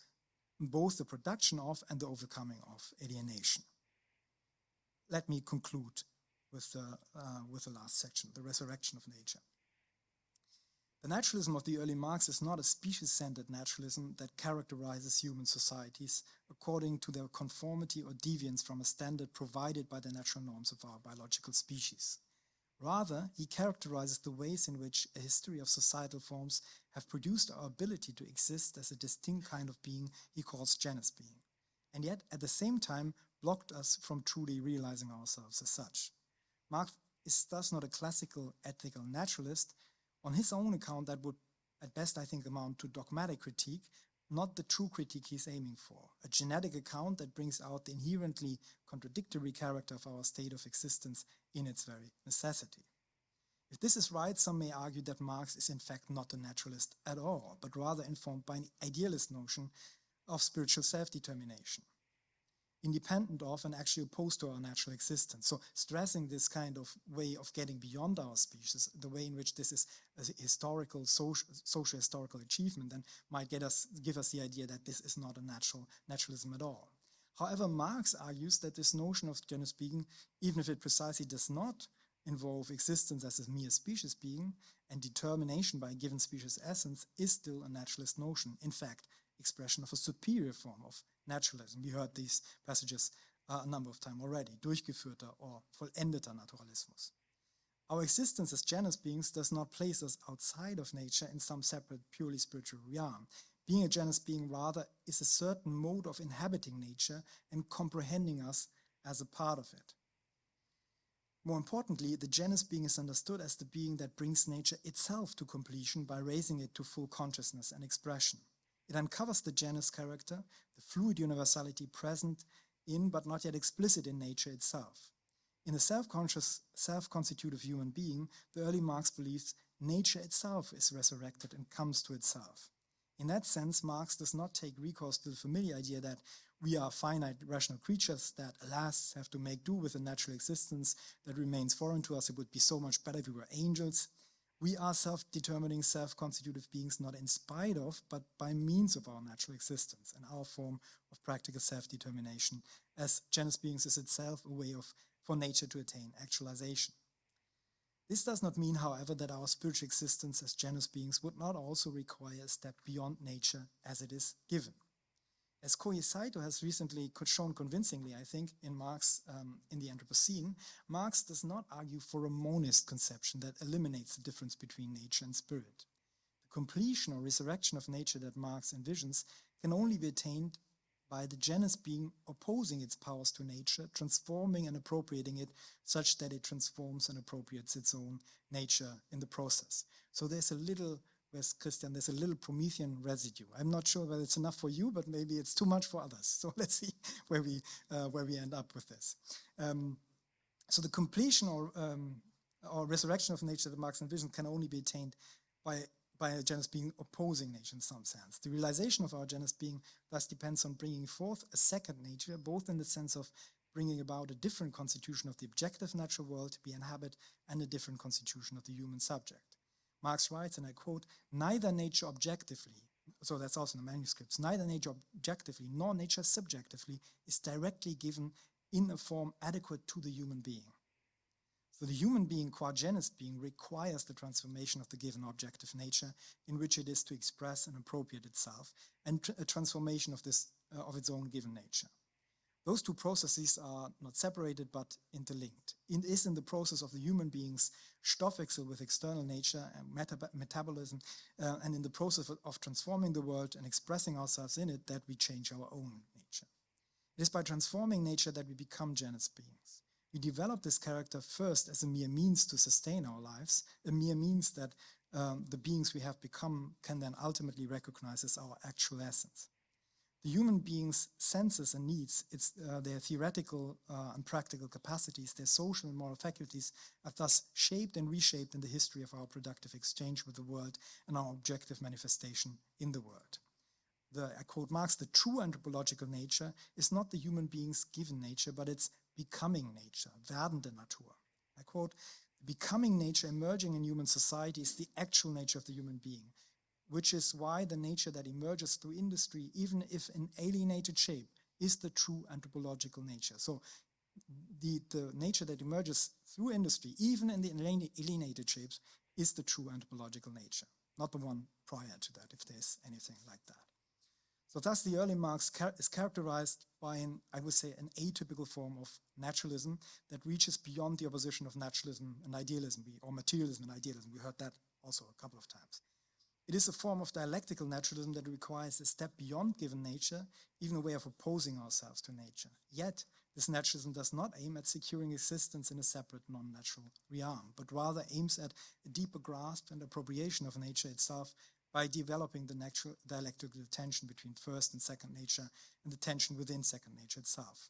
S2: both the production of and the overcoming of alienation. Let me conclude with the last section, the resurrection of nature. The naturalism of the early Marx is not a species-centered naturalism that characterizes human societies according to their conformity or deviance from a standard provided by the natural norms of our biological species. Rather, he characterizes the ways in which a history of societal forms have produced our ability to exist as a distinct kind of being he calls genus being, and yet at the same time blocked us from truly realizing ourselves as such. Marx is thus not a classical ethical naturalist. On his own account, that would at best, I think, amount to dogmatic critique, not the true critique he's aiming for, a genetic account that brings out the inherently contradictory character of our state of existence in its very necessity. If this is right, some may argue that Marx is in fact not a naturalist at all, but rather informed by an idealist notion of spiritual self-determination, independent of and actually opposed to our natural existence. So stressing this kind of way of getting beyond our species, the way in which this is a historical, social historical achievement, then might give us the idea that this is not a naturalism at all. However, Marx argues that this notion of genus being, even if it precisely does not involve existence as a mere species being and determination by a given species essence, is still a naturalist notion, in fact, expression of a superior form of naturalism. We heard these passages a number of times already, durchgeführter or vollendeter Naturalismus. Our existence as genus beings does not place us outside of nature in some separate, purely spiritual realm. Being a genus being rather is a certain mode of inhabiting nature and comprehending us as a part of it. More importantly, the genus being is understood as the being that brings nature itself to completion by raising it to full consciousness and expression. It uncovers the genus character, the fluid universality present in but not yet explicit in nature itself. In the self-conscious, self-constitutive human being, the early Marx believes nature itself is resurrected and comes to itself. In that sense, Marx does not take recourse to the familiar idea that we are finite rational creatures that, alas, have to make do with a natural existence that remains foreign to us. It would be so much better if we were angels. We are self-determining, self-constitutive beings, not in spite of, but by means of our natural existence, and our form of practical self-determination, as genus beings is itself a way for nature to attain actualization. This does not mean, however, that our spiritual existence as genus beings would not also require a step beyond nature as it is given. As Koei Saito has recently shown convincingly, I think, in Marx, in the Anthropocene, Marx does not argue for a monist conception that eliminates the difference between nature and spirit. The completion or resurrection of nature that Marx envisions can only be attained by the genus being opposing its powers to nature, transforming and appropriating it such that it transforms and appropriates its own nature in the process. So there's a little, where's Christian, there's a little Promethean residue. I'm not sure whether it's enough for you, but maybe it's too much for others. So let's see where we end up with this. So the completion or resurrection of nature that Marx envisioned can only be attained by a genus being opposing nature in some sense. The realization of our genus being thus depends on bringing forth a second nature, both in the sense of bringing about a different constitution of the objective natural world to be inhabited and a different constitution of the human subject. Marx writes, and I quote, "Neither nature objectively," so that's also in the manuscripts, "neither nature objectively nor nature subjectively is directly given in a form adequate to the human being." So the human being, qua genus being, requires the transformation of the given objective nature in which it is to express and appropriate itself, and a transformation of of its own given nature. Those two processes are not separated but interlinked. It is in the process of the human being's Stoffwechsel with external nature and metabolism, and in the process of transforming the world and expressing ourselves in it, that we change our own nature. It is by transforming nature that we become genus beings. We develop this character first as a mere means to sustain our lives, a mere means that the beings we have become can then ultimately recognize as our actual essence. The human being's senses and needs, their theoretical and practical capacities, their social and moral faculties are thus shaped and reshaped in the history of our productive exchange with the world and our objective manifestation in the world. I quote Marx, "The true anthropological nature is not the human being's given nature, but its becoming nature, werdende Natur." I quote, "The becoming nature emerging in human society is the actual nature of the human being, which is why the nature that emerges through industry, even if in alienated shape, is the true anthropological nature." So the nature that emerges through industry, even in the alienated shapes, is the true anthropological nature, not the one prior to that, if there's anything like that. So thus the early Marx is characterized by I would say, an atypical form of naturalism that reaches beyond the opposition of naturalism and idealism, or materialism and idealism. We heard that also a couple of times. It is a form of dialectical naturalism that requires a step beyond given nature, even a way of opposing ourselves to nature. Yet, this naturalism does not aim at securing existence in a separate non-natural realm, but rather aims at a deeper grasp and appropriation of nature itself by developing the natural dialectical tension between first and second nature and the tension within second nature itself.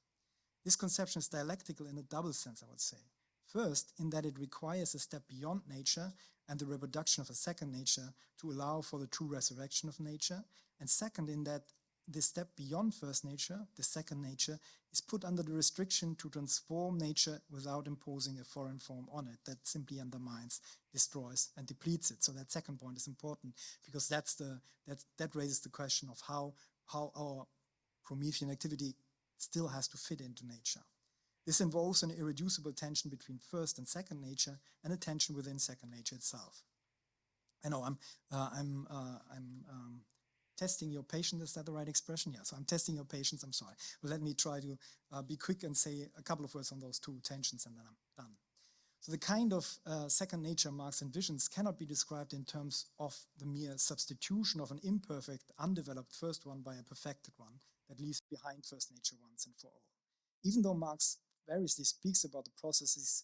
S2: This conception is dialectical in a double sense, I would say. First, in that it requires a step beyond nature and the reproduction of a second nature to allow for the true resurrection of nature. And second, in that this step beyond first nature, the second nature, is put under the restriction to transform nature without imposing a foreign form on it that simply undermines, destroys, and depletes it. So that second point is important because that raises the question of how our Promethean activity still has to fit into nature. This involves an irreducible tension between first and second nature, and a tension within second nature itself. I know I'm testing your patience. Is that the right expression? Yeah, so I'm testing your patience. I'm sorry. But let me try to be quick and say a couple of words on those two tensions, and then I'm done. So the kind of second nature Marx envisions cannot be described in terms of the mere substitution of an imperfect, undeveloped first one by a perfected one that leaves behind first nature once and for all. Even though Marx variously speaks about the process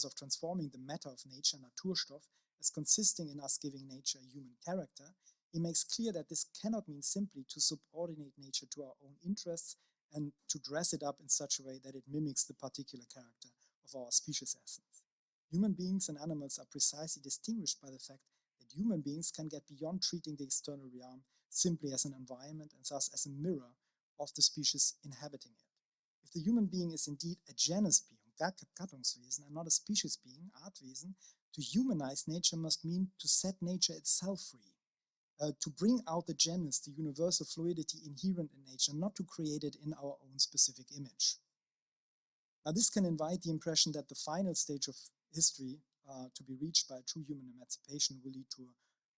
S2: of transforming the matter of nature, Naturstoff, as consisting in us giving nature a human character, he makes clear that this cannot mean simply to subordinate nature to our own interests and to dress it up in such a way that it mimics the particular character of our species essence. Human beings and animals are precisely distinguished by the fact that human beings can get beyond treating the external realm simply as an environment and thus as a mirror of the species inhabiting it. If the human being is indeed a genus being, Gattungswesen, and not a species being, Artwesen, To humanize nature must mean to set nature itself free, to bring out the genus, the universal fluidity inherent in nature, not to create it in our own specific image. Now, this can invite the impression that the final stage of history to be reached by true human emancipation will lead to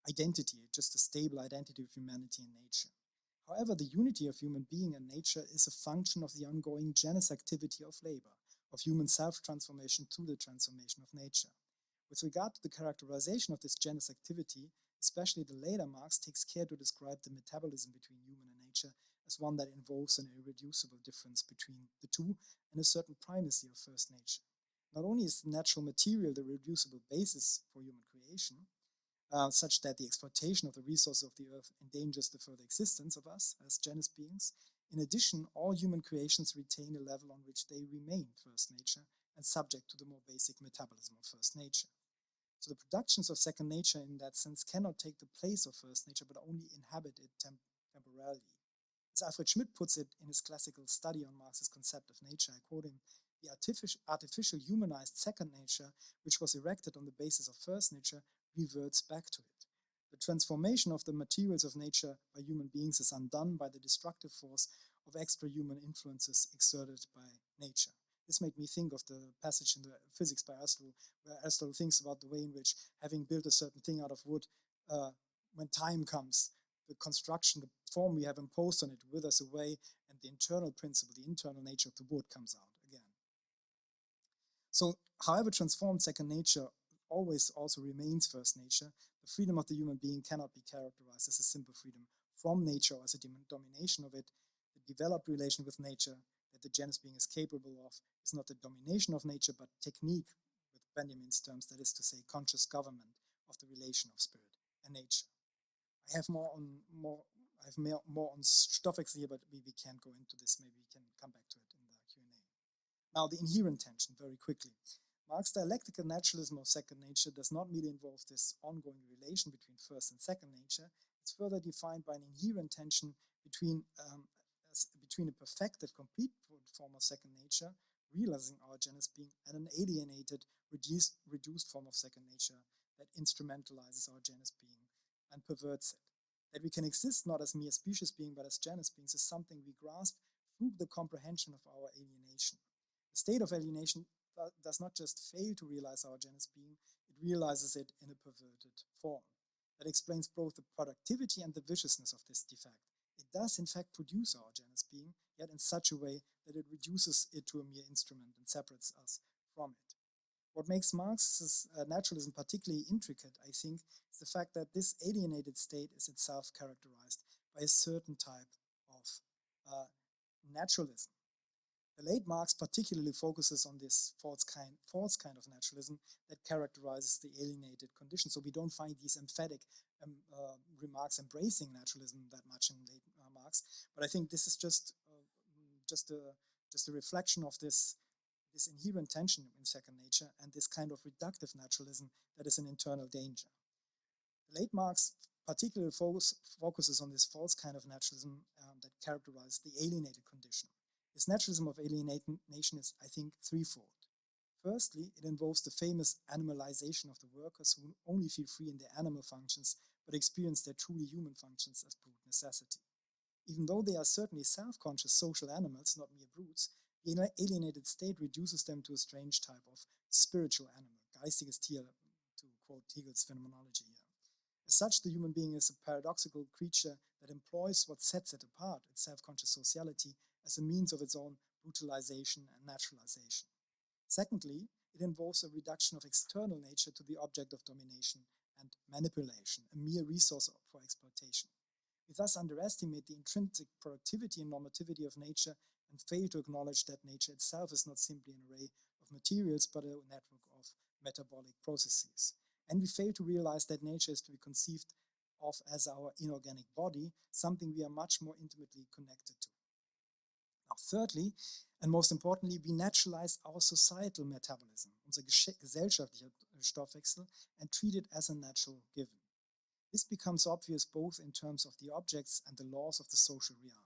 S2: identity, just a stable identity of humanity and nature. However, the unity of human being and nature is a function of the ongoing genus activity of labor, of human self-transformation through the transformation of nature. With regard to the characterization of this genus activity, especially the later Marx takes care to describe the metabolism between human and nature as one that involves an irreducible difference between the two and a certain primacy of first nature. Not only is the natural material the reducible basis for human creation, such that the exploitation of the resources of the earth endangers the further existence of us as genus beings, in addition, all human creations retain a level on which they remain first nature and subject to the more basic metabolism of first nature. So the productions of second nature in that sense cannot take the place of first nature, but only inhabit it temporarily. As Alfred Schmidt puts it in his classical study on Marx's concept of nature, I quote him, the artificial humanized second nature, which was erected on the basis of first nature, reverts back to it. The transformation of the materials of nature by human beings is undone by the destructive force of extra-human influences exerted by nature. This made me think of the passage in the Physics by Aristotle, where Aristotle thinks about the way in which, having built a certain thing out of wood, when time comes, the construction, the form we have imposed on it withers away, and the internal principle, the internal nature of the wood comes out again. So, however transformed second nature always also remains first nature, the freedom of the human being cannot be characterized as a simple freedom from nature or as a domination of it. The developed relation with nature that the genus being is capable of is not the domination of nature, but technique, with Benjamin's terms, that is to say, conscious government of the relation of spirit and nature. I have more on Stoffwechsel here, but we can't go into this. Maybe we can come back to it in the Q&A. Now, the inherent tension, very quickly. Marx's dialectical naturalism of second nature does not merely involve this ongoing relation between first and second nature. It's further defined by an inherent tension between a perfected, complete form of second nature, realizing our genus being, and an alienated, reduced form of second nature that instrumentalizes our genus being and perverts it. That we can exist not as mere species being, but as genus beings is something we grasp through the comprehension of our alienation. The state of alienation does not just fail to realize our genus being, it realizes it in a perverted form. That explains both the productivity and the viciousness of this defect. It does in fact produce our genus being, yet in such a way that it reduces it to a mere instrument and separates us from it. What makes Marx's naturalism particularly intricate, I think, is the fact that this alienated state is itself characterized by a certain type of naturalism. The late Marx particularly focuses on this false kind of naturalism that characterizes the alienated condition. So we don't find these emphatic remarks embracing naturalism that much in late Marx. But I think this is just a reflection of this inherent tension in second nature and this kind of reductive naturalism that is an internal danger. The late Marx particularly focuses on this false kind of naturalism that characterizes the alienated condition. This naturalism of alienation is, I think, threefold. Firstly, it involves the famous animalization of the workers who only feel free in their animal functions, but experience their truly human functions as brute necessity. Even though they are certainly self-conscious social animals, not mere brutes, the alienated state reduces them to a strange type of spiritual animal, geistiges Tier, to quote Hegel's phenomenology here. As such, the human being is a paradoxical creature that employs what sets it apart, its self-conscious sociality, as a means of its own brutalization and naturalization. Secondly, it involves a reduction of external nature to the object of domination and manipulation, a mere resource for exploitation. We thus underestimate the intrinsic productivity and normativity of nature and fail to acknowledge that nature itself is not simply an array of materials, but a network of metabolic processes. And we fail to realize that nature is to be conceived of as our inorganic body, something we are much more intimately connected to. Now, thirdly, and most importantly, we naturalize our societal metabolism, unser gesellschaftlicher Stoffwechsel, and treat it as a natural given. This becomes obvious both in terms of the objects and the laws of the social realm.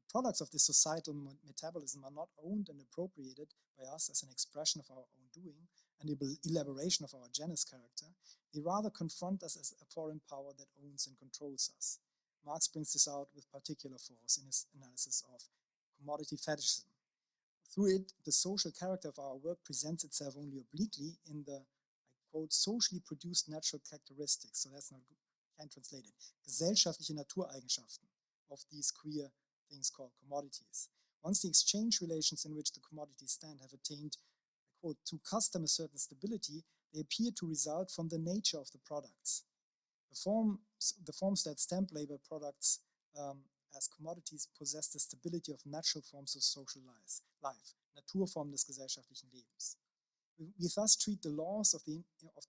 S2: The products of this societal metabolism are not owned and appropriated by us as an expression of our own doing and elaboration of our genus character. They rather confront us as a foreign power that owns and controls us. Marx brings this out with particular force in his analysis of commodity fetishism. Through it, the social character of our work presents itself only obliquely in the, I quote, socially produced natural characteristics, so that's not good, can't translate it, gesellschaftliche Natureigenschaften of these queer things called commodities. Once the exchange relations in which the commodities stand have attained, I quote, to custom a certain stability, they appear to result from the nature of the products. The forms that stamp label products as commodities possess the stability of natural forms of social life, Naturformen des gesellschaftlichen Lebens. We thus treat the laws of the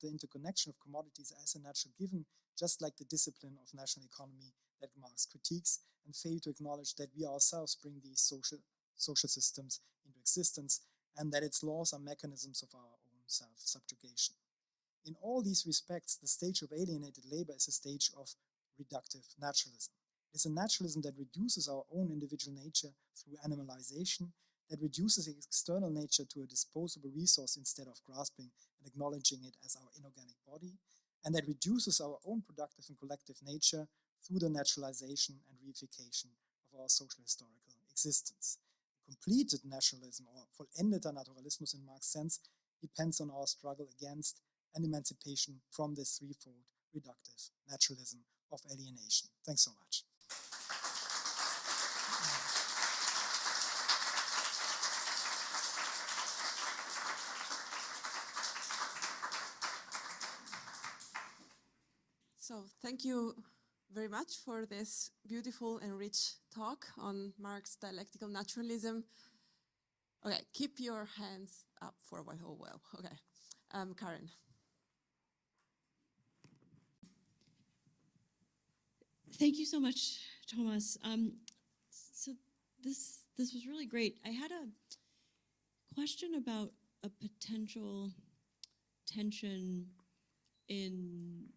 S2: interconnection of commodities as a natural given, just like the discipline of national economy that Marx critiques, and fail to acknowledge that we ourselves bring these social systems into existence and that its laws are mechanisms of our own self-subjugation. In all these respects, the stage of alienated labor is a stage of reductive naturalism. It is a naturalism that reduces our own individual nature through animalization, that reduces external nature to a disposable resource instead of grasping and acknowledging it as our inorganic body, and that reduces our own productive and collective nature through the naturalization and reification of our social historical existence. Completed nationalism, or vollendeter Naturalismus in Marx's sense, depends on our struggle against and emancipation from this threefold reductive naturalism of alienation. Thanks so much.
S1: So thank you very much for this beautiful and rich talk on Marx's dialectical naturalism. Okay, keep your hands up for what whole well. Okay, Karen.
S3: Thank you so much, Thomas. So this was really great. I had a question about a potential tension in.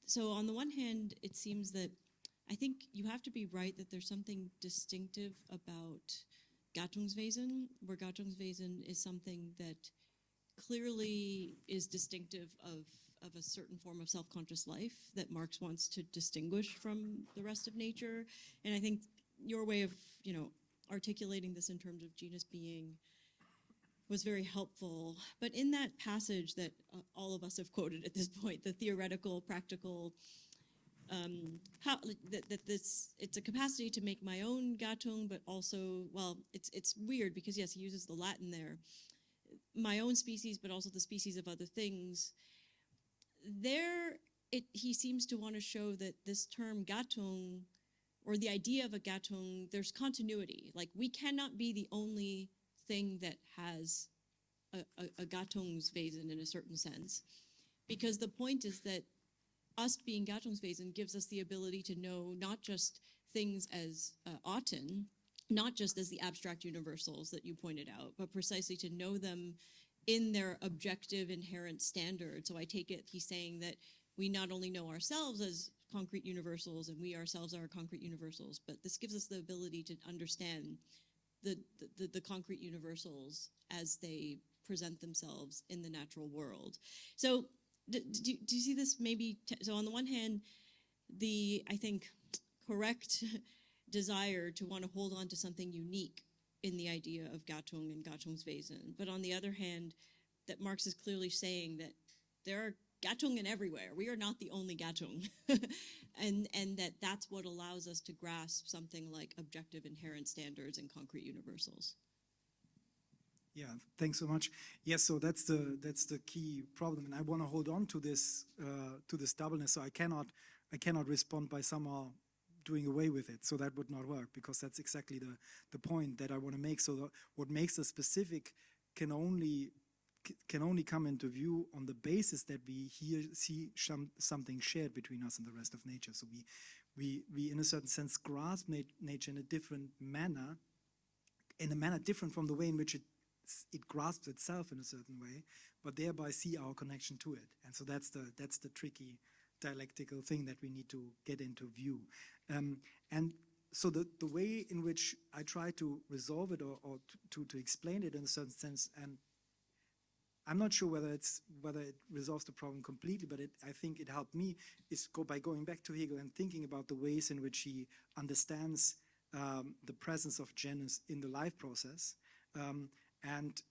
S3: So on the one hand, it seems that I think you have to be right that there's something distinctive about Gattungswesen, where Gattungswesen is something that clearly is distinctive of a certain form of self-conscious life that Marx wants to distinguish from the rest of nature. And I think your way of, articulating this in terms of genus being was very helpful. But in that passage that all of us have quoted at this point, the theoretical, practical, it's a capacity to make my own Gattung, but also, well, it's weird because yes, he uses the Latin there, my own species, but also the species of other things. He seems to want to show that this term Gattung, or the idea of a Gattung, there's continuity. Like, we cannot be the only thing that has a Gattungswesen in a certain sense, because the point is that us being Gattungswesen gives us the ability to know not just things as Arten, not just as the abstract universals that you pointed out, but precisely to know them in their objective inherent standard. So I take it he's saying that we not only know ourselves as concrete universals and we ourselves are concrete universals, but this gives us the ability to understand the concrete universals as they present themselves in the natural world. So do you see this maybe? So on the one hand, the, I think, correct desire to want to hold on to something unique in the idea of Gattung and Gattungswesen. But on the other hand, that Marx is clearly saying that there are Gattungen everywhere. We are not the only Gattung. and that's what allows us to grasp something like objective inherent standards and concrete universals.
S2: Yeah, thanks so much. Yes, so that's the key problem, and I want to hold on to this doubleness. So I cannot respond by somehow doing away with it. So that would not work, because that's exactly the point that I want to make. So what makes us specific can only come into view on the basis that we see something shared between us and the rest of nature. So we in a certain sense grasp nature in a different manner, in a manner different from the way in which it grasps itself in a certain way, but thereby see our connection to it. And so that's the tricky dialectical thing that we need to get into view. And so the way in which I try to resolve it or to explain it in a certain sense, and I'm not sure whether it resolves the problem completely, but I think it helped me, is by going back to Hegel and thinking about the ways in which he understands the presence of genus in the life process, and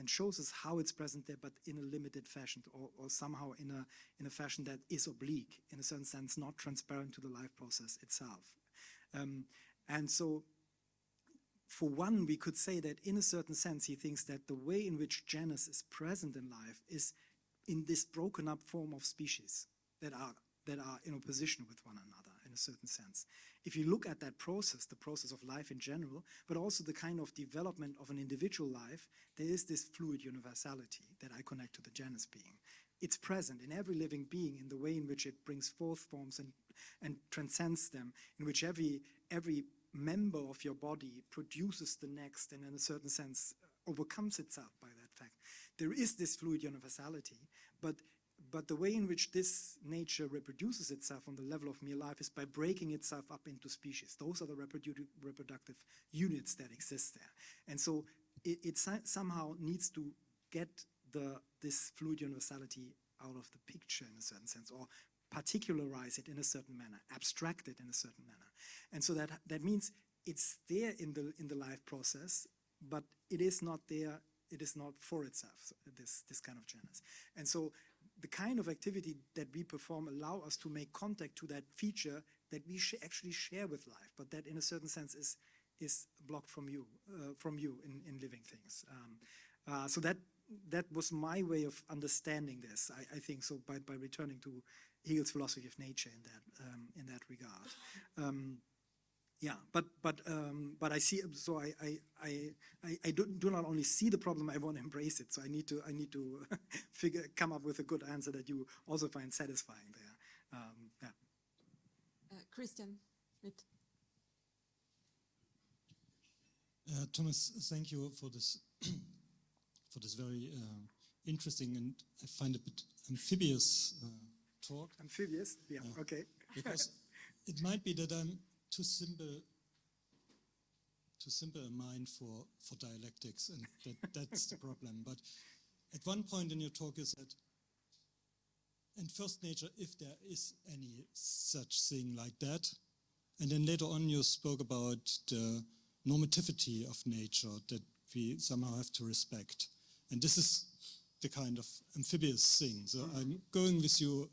S2: shows us how it's present there, but in a limited fashion, or somehow in a fashion that is oblique, in a certain sense, not transparent to the life process itself. And so, for one, we could say that in a certain sense, he thinks that the way in which genus is present in life is in this broken up form of species that are in opposition with one another in a certain sense. If you look at that process, the process of life in general, but also the kind of development of an individual life, there is this fluid universality that I connect to the genus being. It's present in every living being in the way in which it brings forth forms and transcends them, in which every member of your body produces the next and in a certain sense overcomes itself by that fact. There is this fluid universality, but the way in which this nature reproduces itself on the level of mere life is by breaking itself up into species. Those are the reproductive units that exist there. And so it somehow needs to get this fluid universality out of the picture in a certain sense, or particularize it in a certain manner, abstract it in a certain manner. And so that means it's there in the life process, but it is not there, it is not for itself, this kind of genus. And so the kind of activity that we perform allow us to make contact to that feature that we actually share with life, but that in a certain sense is blocked from you in living things. So that was my way of understanding this, I think, so by returning to Hegel's philosophy of nature in that regard. Yeah, but I see. So I do not only see the problem, I want to embrace it. So I need to come up with a good answer that you also find satisfying there. Yeah.
S1: Christian, mit.
S4: Thomas, thank you for this for this very interesting and I find a bit amphibious talk.
S2: Amphibious? Yeah. Okay.
S4: Because it might be that I'm too simple a mind for dialectics, and that's the problem. But at one point in your talk you said, in first nature, if there is any such thing like that, and then later on you spoke about the normativity of nature that we somehow have to respect. And this is the kind of amphibious thing. So I'm going with you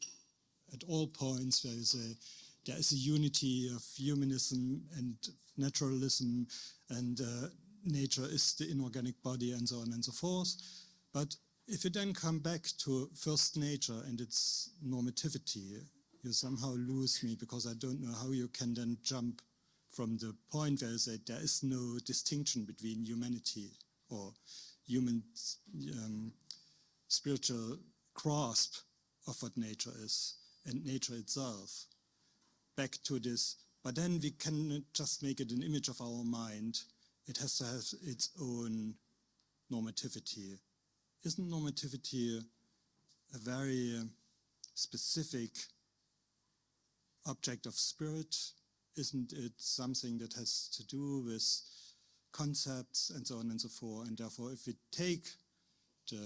S4: at all points where you say there is a unity of humanism and naturalism, and nature is the inorganic body, and so on and so forth. But if you then come back to first nature and its normativity, you somehow lose me, because I don't know how you can then jump from the point where you say there is no distinction between humanity or human spiritual grasp of what nature is and nature itself, back to this. But then we cannot just make it an image of our mind. It has to have its own normativity. Isn't normativity a very specific object of spirit? Isn't it something that has to do with concepts and so on and so forth? And therefore, if we take the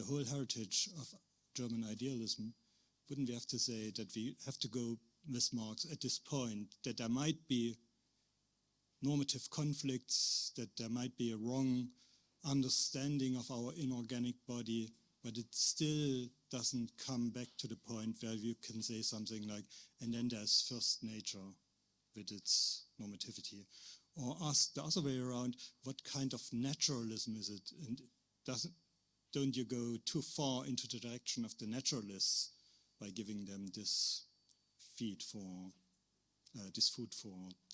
S4: whole heritage of German idealism, wouldn't we have to say that we have to go with Marx at this point, that there might be normative conflicts, that there might be a wrong understanding of our inorganic body, but it still doesn't come back to the point where you can say something like, and then there's first nature with its normativity. Or ask the other way around, what kind of naturalism is it? And don't you go too far into the direction of the naturalists by giving them this food for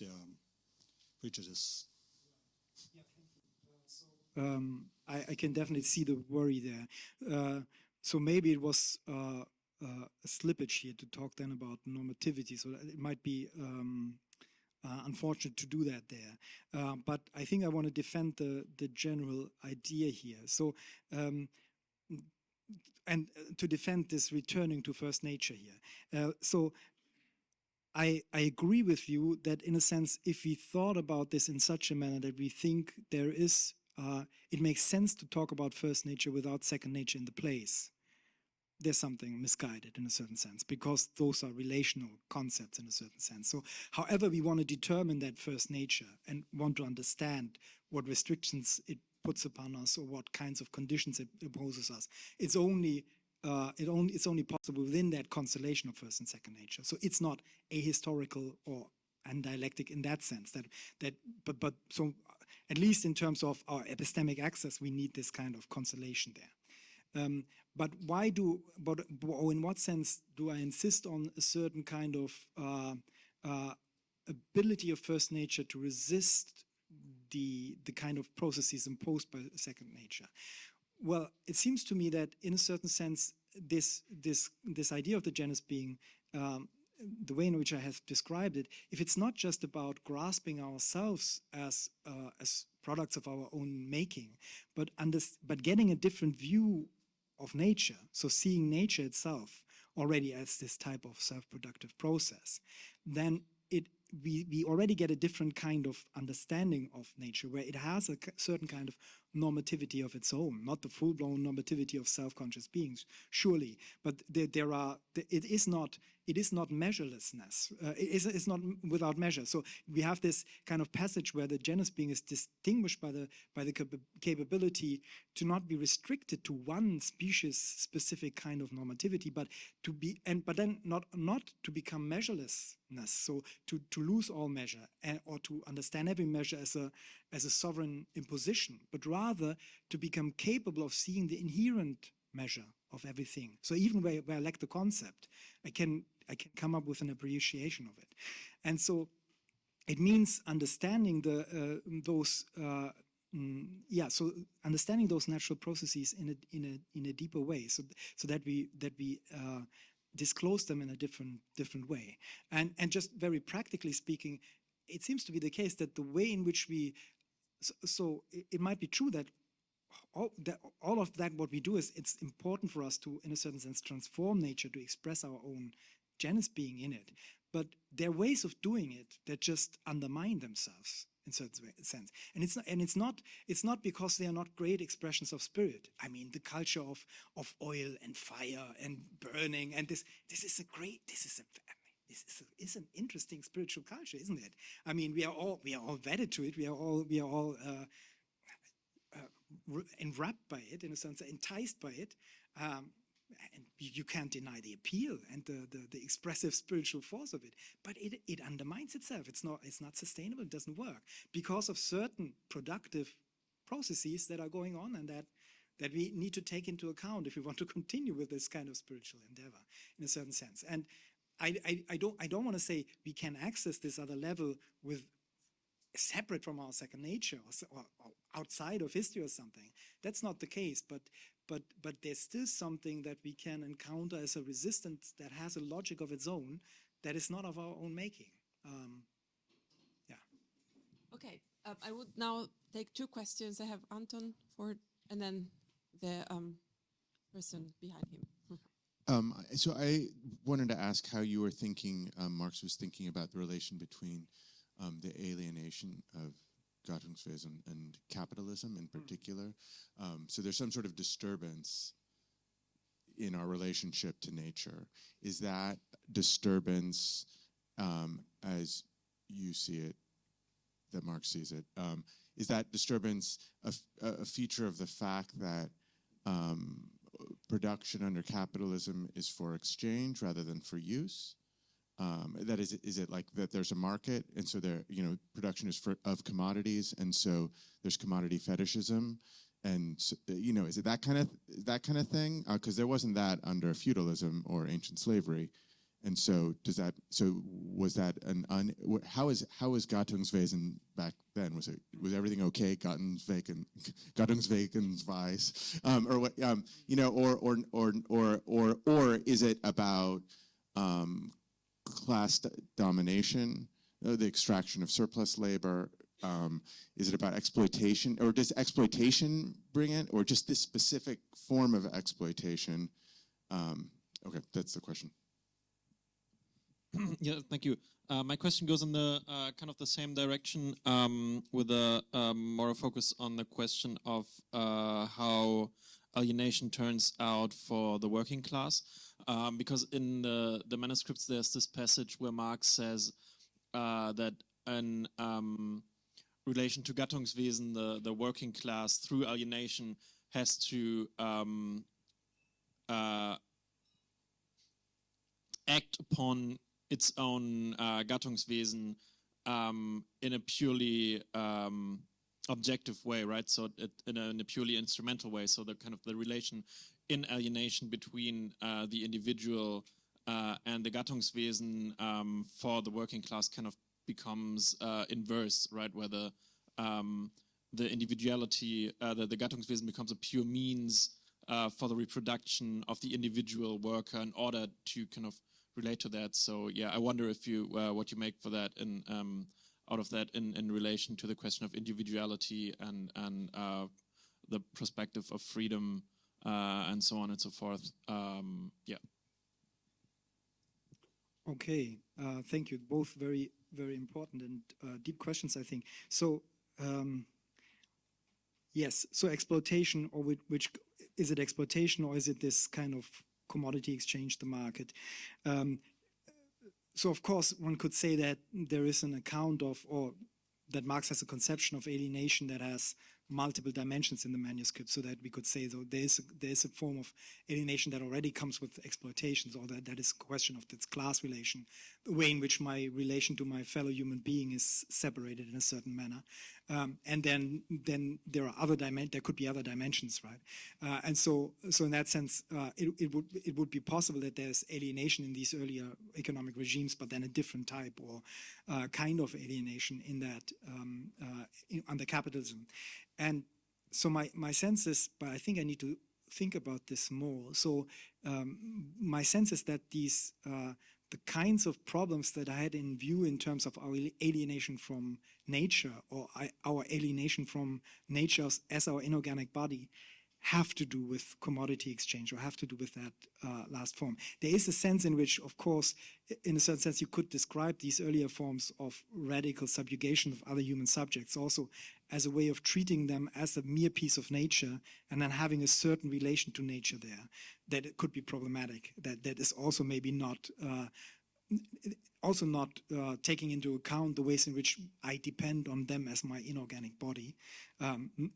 S4: their prejudice?
S2: I can definitely see the worry there. So maybe it was a slippage here to talk then about normativity. So it might be unfortunate to do that there. But I think I want to defend the general idea here. So, and to defend this returning to first nature here. So I agree with you that in a sense, if we thought about this in such a manner that we think there is, it makes sense to talk about first nature without second nature in the place. There's something misguided in a certain sense, because those are relational concepts in a certain sense. So however we want to determine that first nature and want to understand what restrictions it puts upon us or what kinds of conditions it imposes us, it's only possible within that constellation of first and second nature. So it's not ahistorical or dialectic in that sense. But so at least in terms of our epistemic access, we need this kind of constellation there. But in what sense do I insist on a certain kind of ability of first nature to resist the kind of processes imposed by second nature? Well, it seems to me that in a certain sense, this idea of the genus being, the way in which I have described it, if it's not just about grasping ourselves as products of our own making, but getting a different view of nature, so seeing nature itself already as this type of self-productive process, then we already get a different kind of understanding of nature, where it has a certain kind of normativity of its own, not the full-blown normativity of self-conscious beings, surely, but it is not measurelessness. It's not without measure. So we have this kind of passage where the genus being is distinguished by the capability to not be restricted to one species-specific kind of normativity, but then not to become measurelessness. So to lose all measure, or to understand every measure as a sovereign imposition, but rather to become capable of seeing the inherent measure of everything. So even where I lack the concept, I can come up with an appreciation of it. And so it means understanding so understanding those natural processes in a deeper way, so that we disclose them in a different way. And just very practically speaking, it seems to be the case that the way in which so it might be true that all of that, what we do is, it's important for us to, in a certain sense, transform nature to express our own genus being in it. But there are ways of doing it that just undermine themselves in a certain sense. And it's not because they are not great expressions of spirit. I mean, the culture of oil and fire and burning, and this is an interesting spiritual culture, isn't it? I mean, we are all wedded to it. We are all enwrapped by it, in a sense, enticed by it, and you can't deny the appeal and the expressive spiritual force of it. But it undermines itself. It's not sustainable. It doesn't work because of certain productive processes that are going on, and that we need to take into account if we want to continue with this kind of spiritual endeavor, in a certain sense. And I don't want to say we can access this other level with separate from our second nature or outside of history or something. That's not the case, but there's still something that we can encounter as a resistance that has a logic of its own that is not of our own making. Yeah.
S1: Okay, I would now take two questions. I have Anton and then the person behind him.
S5: So I wanted to ask how you were thinking, Marx was thinking about the relation between the alienation of Gattungswesen and capitalism in particular. So there's some sort of disturbance in our relationship to nature. Is that disturbance, as you see it, that Marx sees it, is that disturbance a feature of the fact that production under capitalism is for exchange rather than for use? That is it like that there's a market, and so there, production is of commodities, and so there's commodity fetishism, and so, is it that kind of thing? Because there wasn't that under feudalism or ancient slavery, and so was that how was Gattungswesen back then? Was everything okay? Gattungswesen's vice, or what? Or is it about class domination, the extraction of surplus labor? Is it about exploitation, or does exploitation bring it, or just this specific form of exploitation? Okay, that's the question.
S6: Yeah, thank you. My question goes in the kind of the same direction, with a more focus on the question of how alienation turns out for the working class. Because in the manuscripts, there's this passage where Marx says that in relation to Gattungswesen, the working class, through alienation, has to act upon its own Gattungswesen in a purely objective way, right? So in a purely instrumental way. So the kind of the relation in alienation between the individual and the Gattungswesen for the working class kind of becomes inverse, right? Where the individuality, the Gattungswesen becomes a pure means for the reproduction of the individual worker in order to kind of relate to that. So yeah, I wonder if you what you make for that in out of that in relation to the question of individuality and the perspective of freedom and so on and so forth. Yeah.
S2: Okay, thank you. Both very, very important and deep questions, I think. So, yes, so exploitation, or which is it exploitation, or is it this kind of commodity exchange, the market? So, of course, one could say that there is an account of, or that Marx has a conception of alienation that has multiple dimensions in the manuscript, so that we could say, though, there is a form of alienation that already comes with exploitations, or that is a question of this class relation, the way in which my relation to my fellow human being is separated in a certain manner. And then there are there could be other dimensions, right? And so in that sense, it would be possible that there's alienation in these earlier economic regimes, but then a different type or kind of alienation in that under capitalism. And so my sense is, but I think I need to think about this more. So my sense is that these the kinds of problems that I had in view in terms of our alienation from nature, or our alienation from nature as our inorganic body, have to do with commodity exchange, or have to do with that last form. There is a sense in which, of course, in a certain sense, you could describe these earlier forms of radical subjugation of other human subjects also as a way of treating them as a mere piece of nature, and then having a certain relation to nature there, that it could be problematic, that is also maybe not taking into account the ways in which I depend on them as my inorganic body,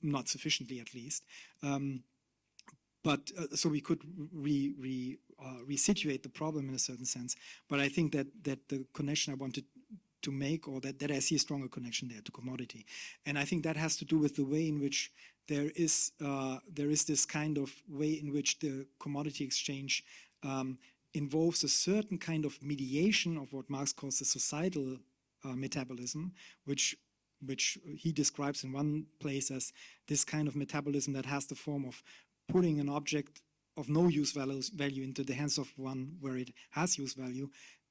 S2: not sufficiently at least. But so we could resituate the problem in a certain sense. But I think that the connection I wanted to make, or that I see a stronger connection there to commodity, and I think that has to do with the way in which there is this kind of way in which the commodity exchange involves a certain kind of mediation of what Marx calls the societal metabolism, which he describes in one place as this kind of metabolism that has the form of putting an object of no use value into the hands of one where it has use value.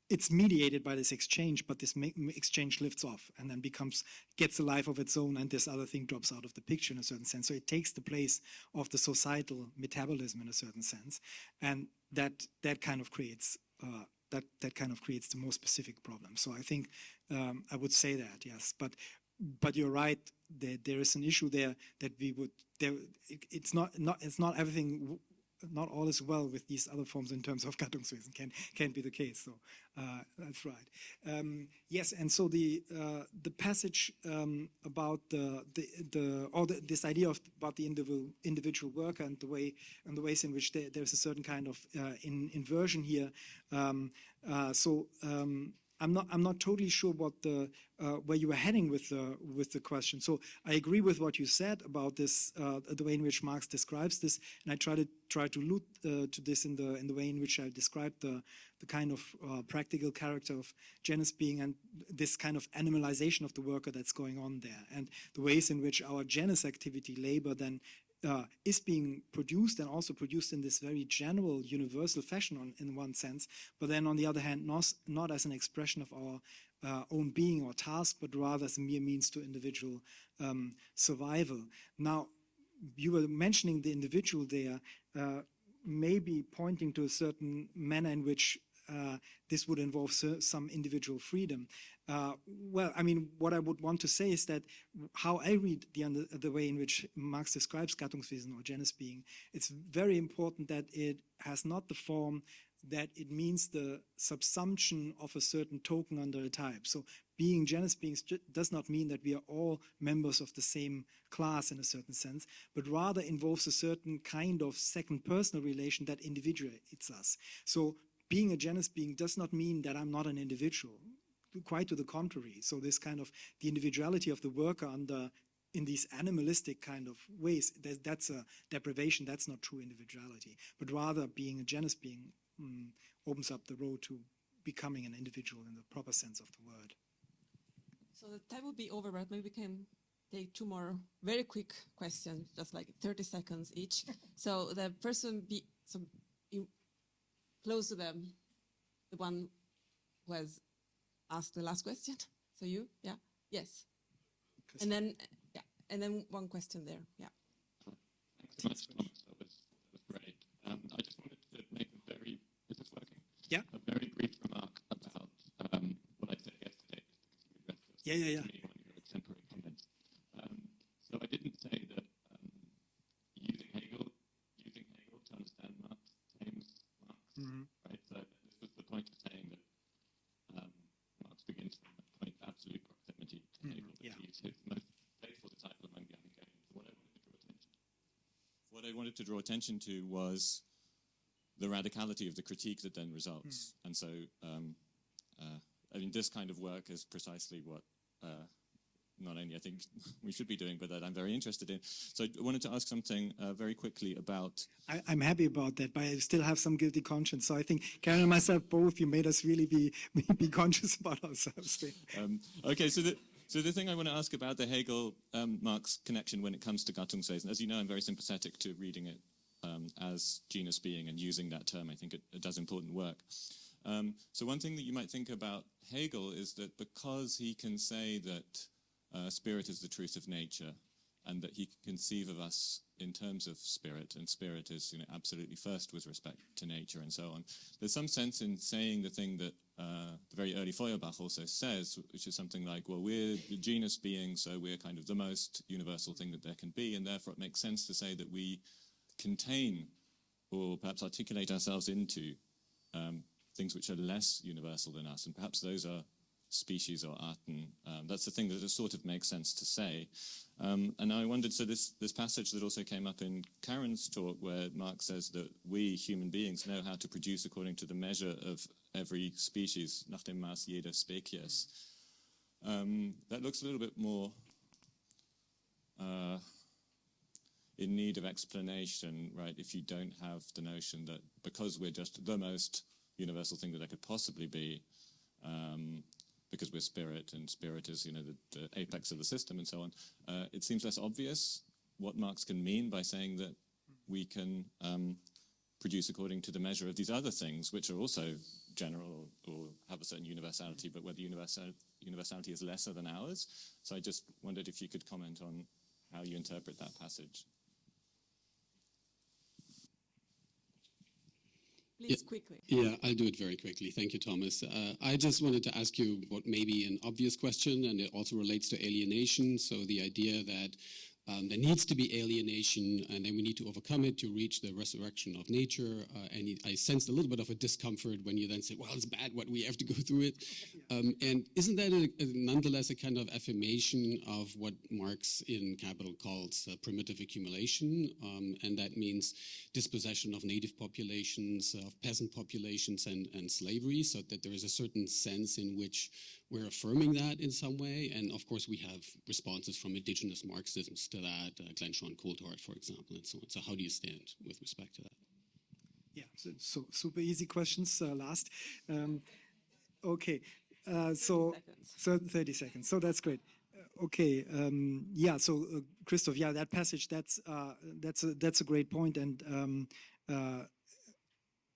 S2: It's mediated by this exchange, but this exchange lifts off and then gets a life of its own, and this other thing drops out of the picture in a certain sense. So it takes the place of the societal metabolism in a certain sense, and that kind of creates that kind of creates the more specific problem. So I think I would say that, yes, but you're right. There is an issue there that we would. It's not everything. Not all is well with these other forms in terms of Gattungswesen. Can't be the case. So that's right. Yes, and so the passage about this idea about the individual worker and the ways in which there's a certain kind of inversion here. I'm not totally sure what where you were heading with the question. So I agree with what you said about this, the way in which Marx describes this, and I try to allude to this in the way in which I described the kind of practical character of genus being and this kind of animalization of the worker that's going on there, and the ways in which our genus activity, labor, then is being produced, and also produced in this very general, universal fashion in one sense, but then on the other hand, not as an expression of our own being or task, but rather as a mere means to individual survival. Now, you were mentioning the individual there, maybe pointing to a certain manner in which this would involve some individual freedom. Well, I mean, what I would want to say is that how I read the way in which Marx describes Gattungswesen or genus being, it's very important that it has not the form that it means the subsumption of a certain token under a type. So being genus beings does not mean that we are all members of the same class in a certain sense, but rather involves a certain kind of second personal relation that individuates us. So being a genus being does not mean that I'm not an individual, quite to the contrary. So this kind of the individuality of the worker in these animalistic kind of ways, that's a deprivation, that's not true individuality, but rather being a genus being opens up the road to becoming an individual in the proper sense of the word.
S1: So the time will be over, but maybe we can take two more very quick questions, just like 30 seconds each. So the person close to them, the one who has asked the last question. So you, yeah, yes, and then one question there, yeah.
S7: Thanks so much, Thomas. That was great. I just wanted to make a very, is this working?
S2: Yeah.
S7: A very brief remark about what I said yesterday.
S2: Yeah.
S7: Me on your exemplary comments. So I didn't say that using Hegel to understand Marx tames Marx, right? So this was the point of saying that Marx begins from a point of absolute proximity to Hegel, that he's his most faithful disciple among young Hegelians. What I wanted to draw attention to was the radicality of the critique that then results. And so, I mean, this kind of work is precisely what not only I think we should be doing, but that I'm very interested in. So I wanted to ask something very quickly about...
S2: I'm happy about that, but I still have some guilty conscience. So I think Karen and myself both, you made us really be conscious about ourselves.
S7: Okay, so the thing I want to ask about the Hegel-Marx connection when it comes to Gattungswesen, as you know, I'm very sympathetic to reading it as genus being and using that term. I think it does important work. So one thing that you might think about Hegel is that because he can say that spirit is the truth of nature and that he can conceive of us in terms of spirit, and spirit is absolutely first with respect to nature and so on, there's some sense in saying the thing that the very early Feuerbach also says, which is something like, well, we're the genus being, so we're kind of the most universal thing that there can be, and therefore it makes sense to say that we contain or perhaps articulate ourselves into things which are less universal than us, and perhaps those are species or arten. That's the thing that it sort of makes sense to say. And I wondered, so this passage that also came up in Karen's talk, where Marx says that we human beings know how to produce according to the measure of every species, nach dem Maß jeder Spezies. That looks a little bit more in need of explanation, right? If you don't have the notion that because we're just the most universal thing that there could possibly be, because we're spirit, and spirit is, the apex of the system and so on, it seems less obvious what Marx can mean by saying that we can produce according to the measure of these other things, which are also general or have a certain universality, but where the universality is lesser than ours. So I just wondered if you could comment on how you interpret that passage.
S1: Please, quickly.
S8: Yeah, I'll do it very quickly. Thank you, Thomas. I just wanted to ask you what may be an obvious question, and it also relates to alienation. So the idea that there needs to be alienation, and then we need to overcome it to reach the resurrection of nature. And I sensed a little bit of a discomfort when you then said, well, it's bad what we have to go through it. And isn't that nonetheless a kind of affirmation of what Marx in Capital calls primitive accumulation? And that means dispossession of native populations, of peasant populations, and slavery, so that there is a certain sense in which we're affirming that in some way. And of course, we have responses from indigenous Marxisms to that, Glenn Sean Coulthard, for example, and so on. So how do you stand with respect to that?
S2: Yeah, so super easy questions last. Okay, so 30 seconds. So that's great. Okay, yeah. So Christoph, yeah, that passage. That's a great point, and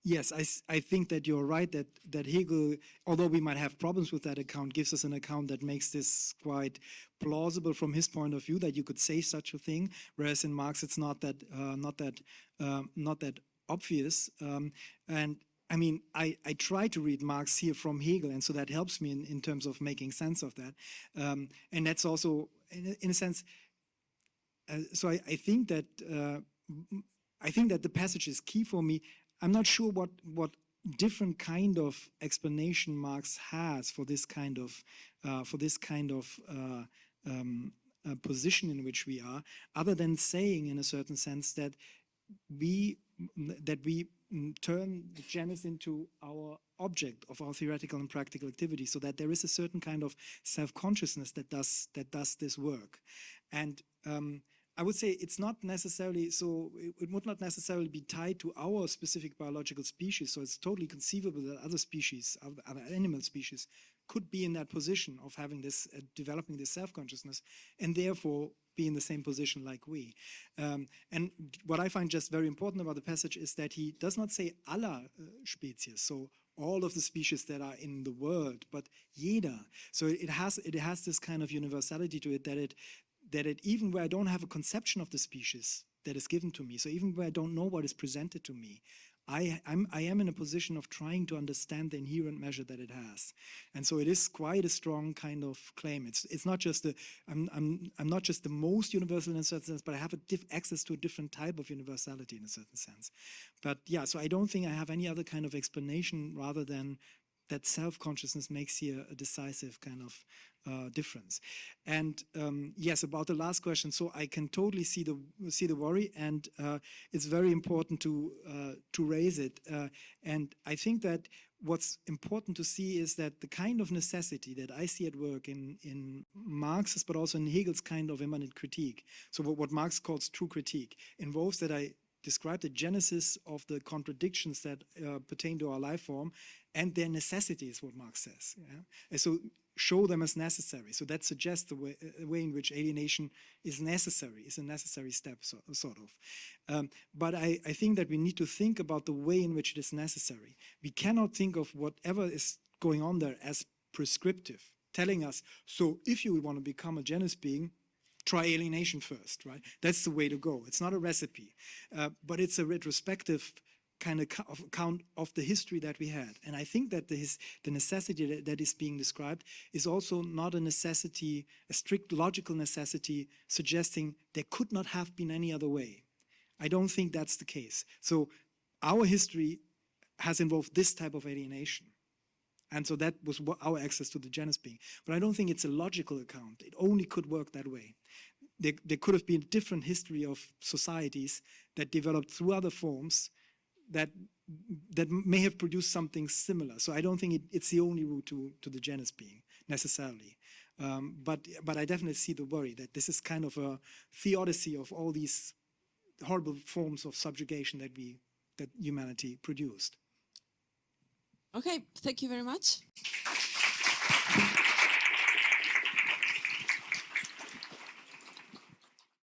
S2: yes, I think that you're right that Hegel, although we might have problems with that account, gives us an account that makes this quite plausible from his point of view, that you could say such a thing. Whereas in Marx, it's not that obvious. And I mean, I try to read Marx here from Hegel, and so that helps me in terms of making sense of that. And that's also, in a sense, so I think that the passage is key for me. I'm not sure what different kind of explanation Marx has for this kind of position in which we are, other than saying in a certain sense that we turn the genus into our object of our theoretical and practical activity, so that there is a certain kind of self-consciousness that does this work. And I would say it's not necessarily, so it would not necessarily be tied to our specific biological species. So it's totally conceivable that other species, other animal species, could be in that position of having this, developing this self-consciousness, and therefore be in the same position like we. And what I find just very important about the passage is that he does not say aller Spezies, so all of the species that are in the world, but jeder. So it has this kind of universality to it, that it even where I don't have a conception of the species that is given to me, so even where I don't know what is presented to me, I am in a position of trying to understand the inherent measure that it has. And so it is quite a strong kind of claim. It's not just I'm not just the most universal in a certain sense, but I have access to a different type of universality in a certain sense. But yeah, so I don't think I have any other kind of explanation rather than that self-consciousness makes here a decisive kind of difference. And yes, about the last question, so I can totally see the worry, and it's very important to raise it. And I think that what's important to see is that the kind of necessity that I see at work in Marx's, but also in Hegel's kind of immanent critique, so what Marx calls true critique, involves that I describe the genesis of the contradictions that pertain to our life form and their necessity, is what Marx says. Yeah? And so show them as necessary. So that suggests the way in which alienation is necessary, is a necessary step, sort of. But I think that we need to think about the way in which it is necessary. We cannot think of whatever is going on there as prescriptive, telling us, so if you want to become a genus being, try alienation first, right? That's the way to go. It's not a recipe, but it's a retrospective kind of account of the history that we had. And I think that the necessity that is being described is also not a necessity, a strict logical necessity, suggesting there could not have been any other way. I don't think that's the case. So our history has involved this type of alienation. And so that was our access to the genus being. But I don't think it's a logical account. It only could work that way. There could have been a different history of societies that developed through other forms that may have produced something similar. So I don't think it's the only route to the genus being necessarily. But I definitely see the worry that this is kind of a theodicy of all these horrible forms of subjugation that humanity produced.
S1: Okay, thank you very much.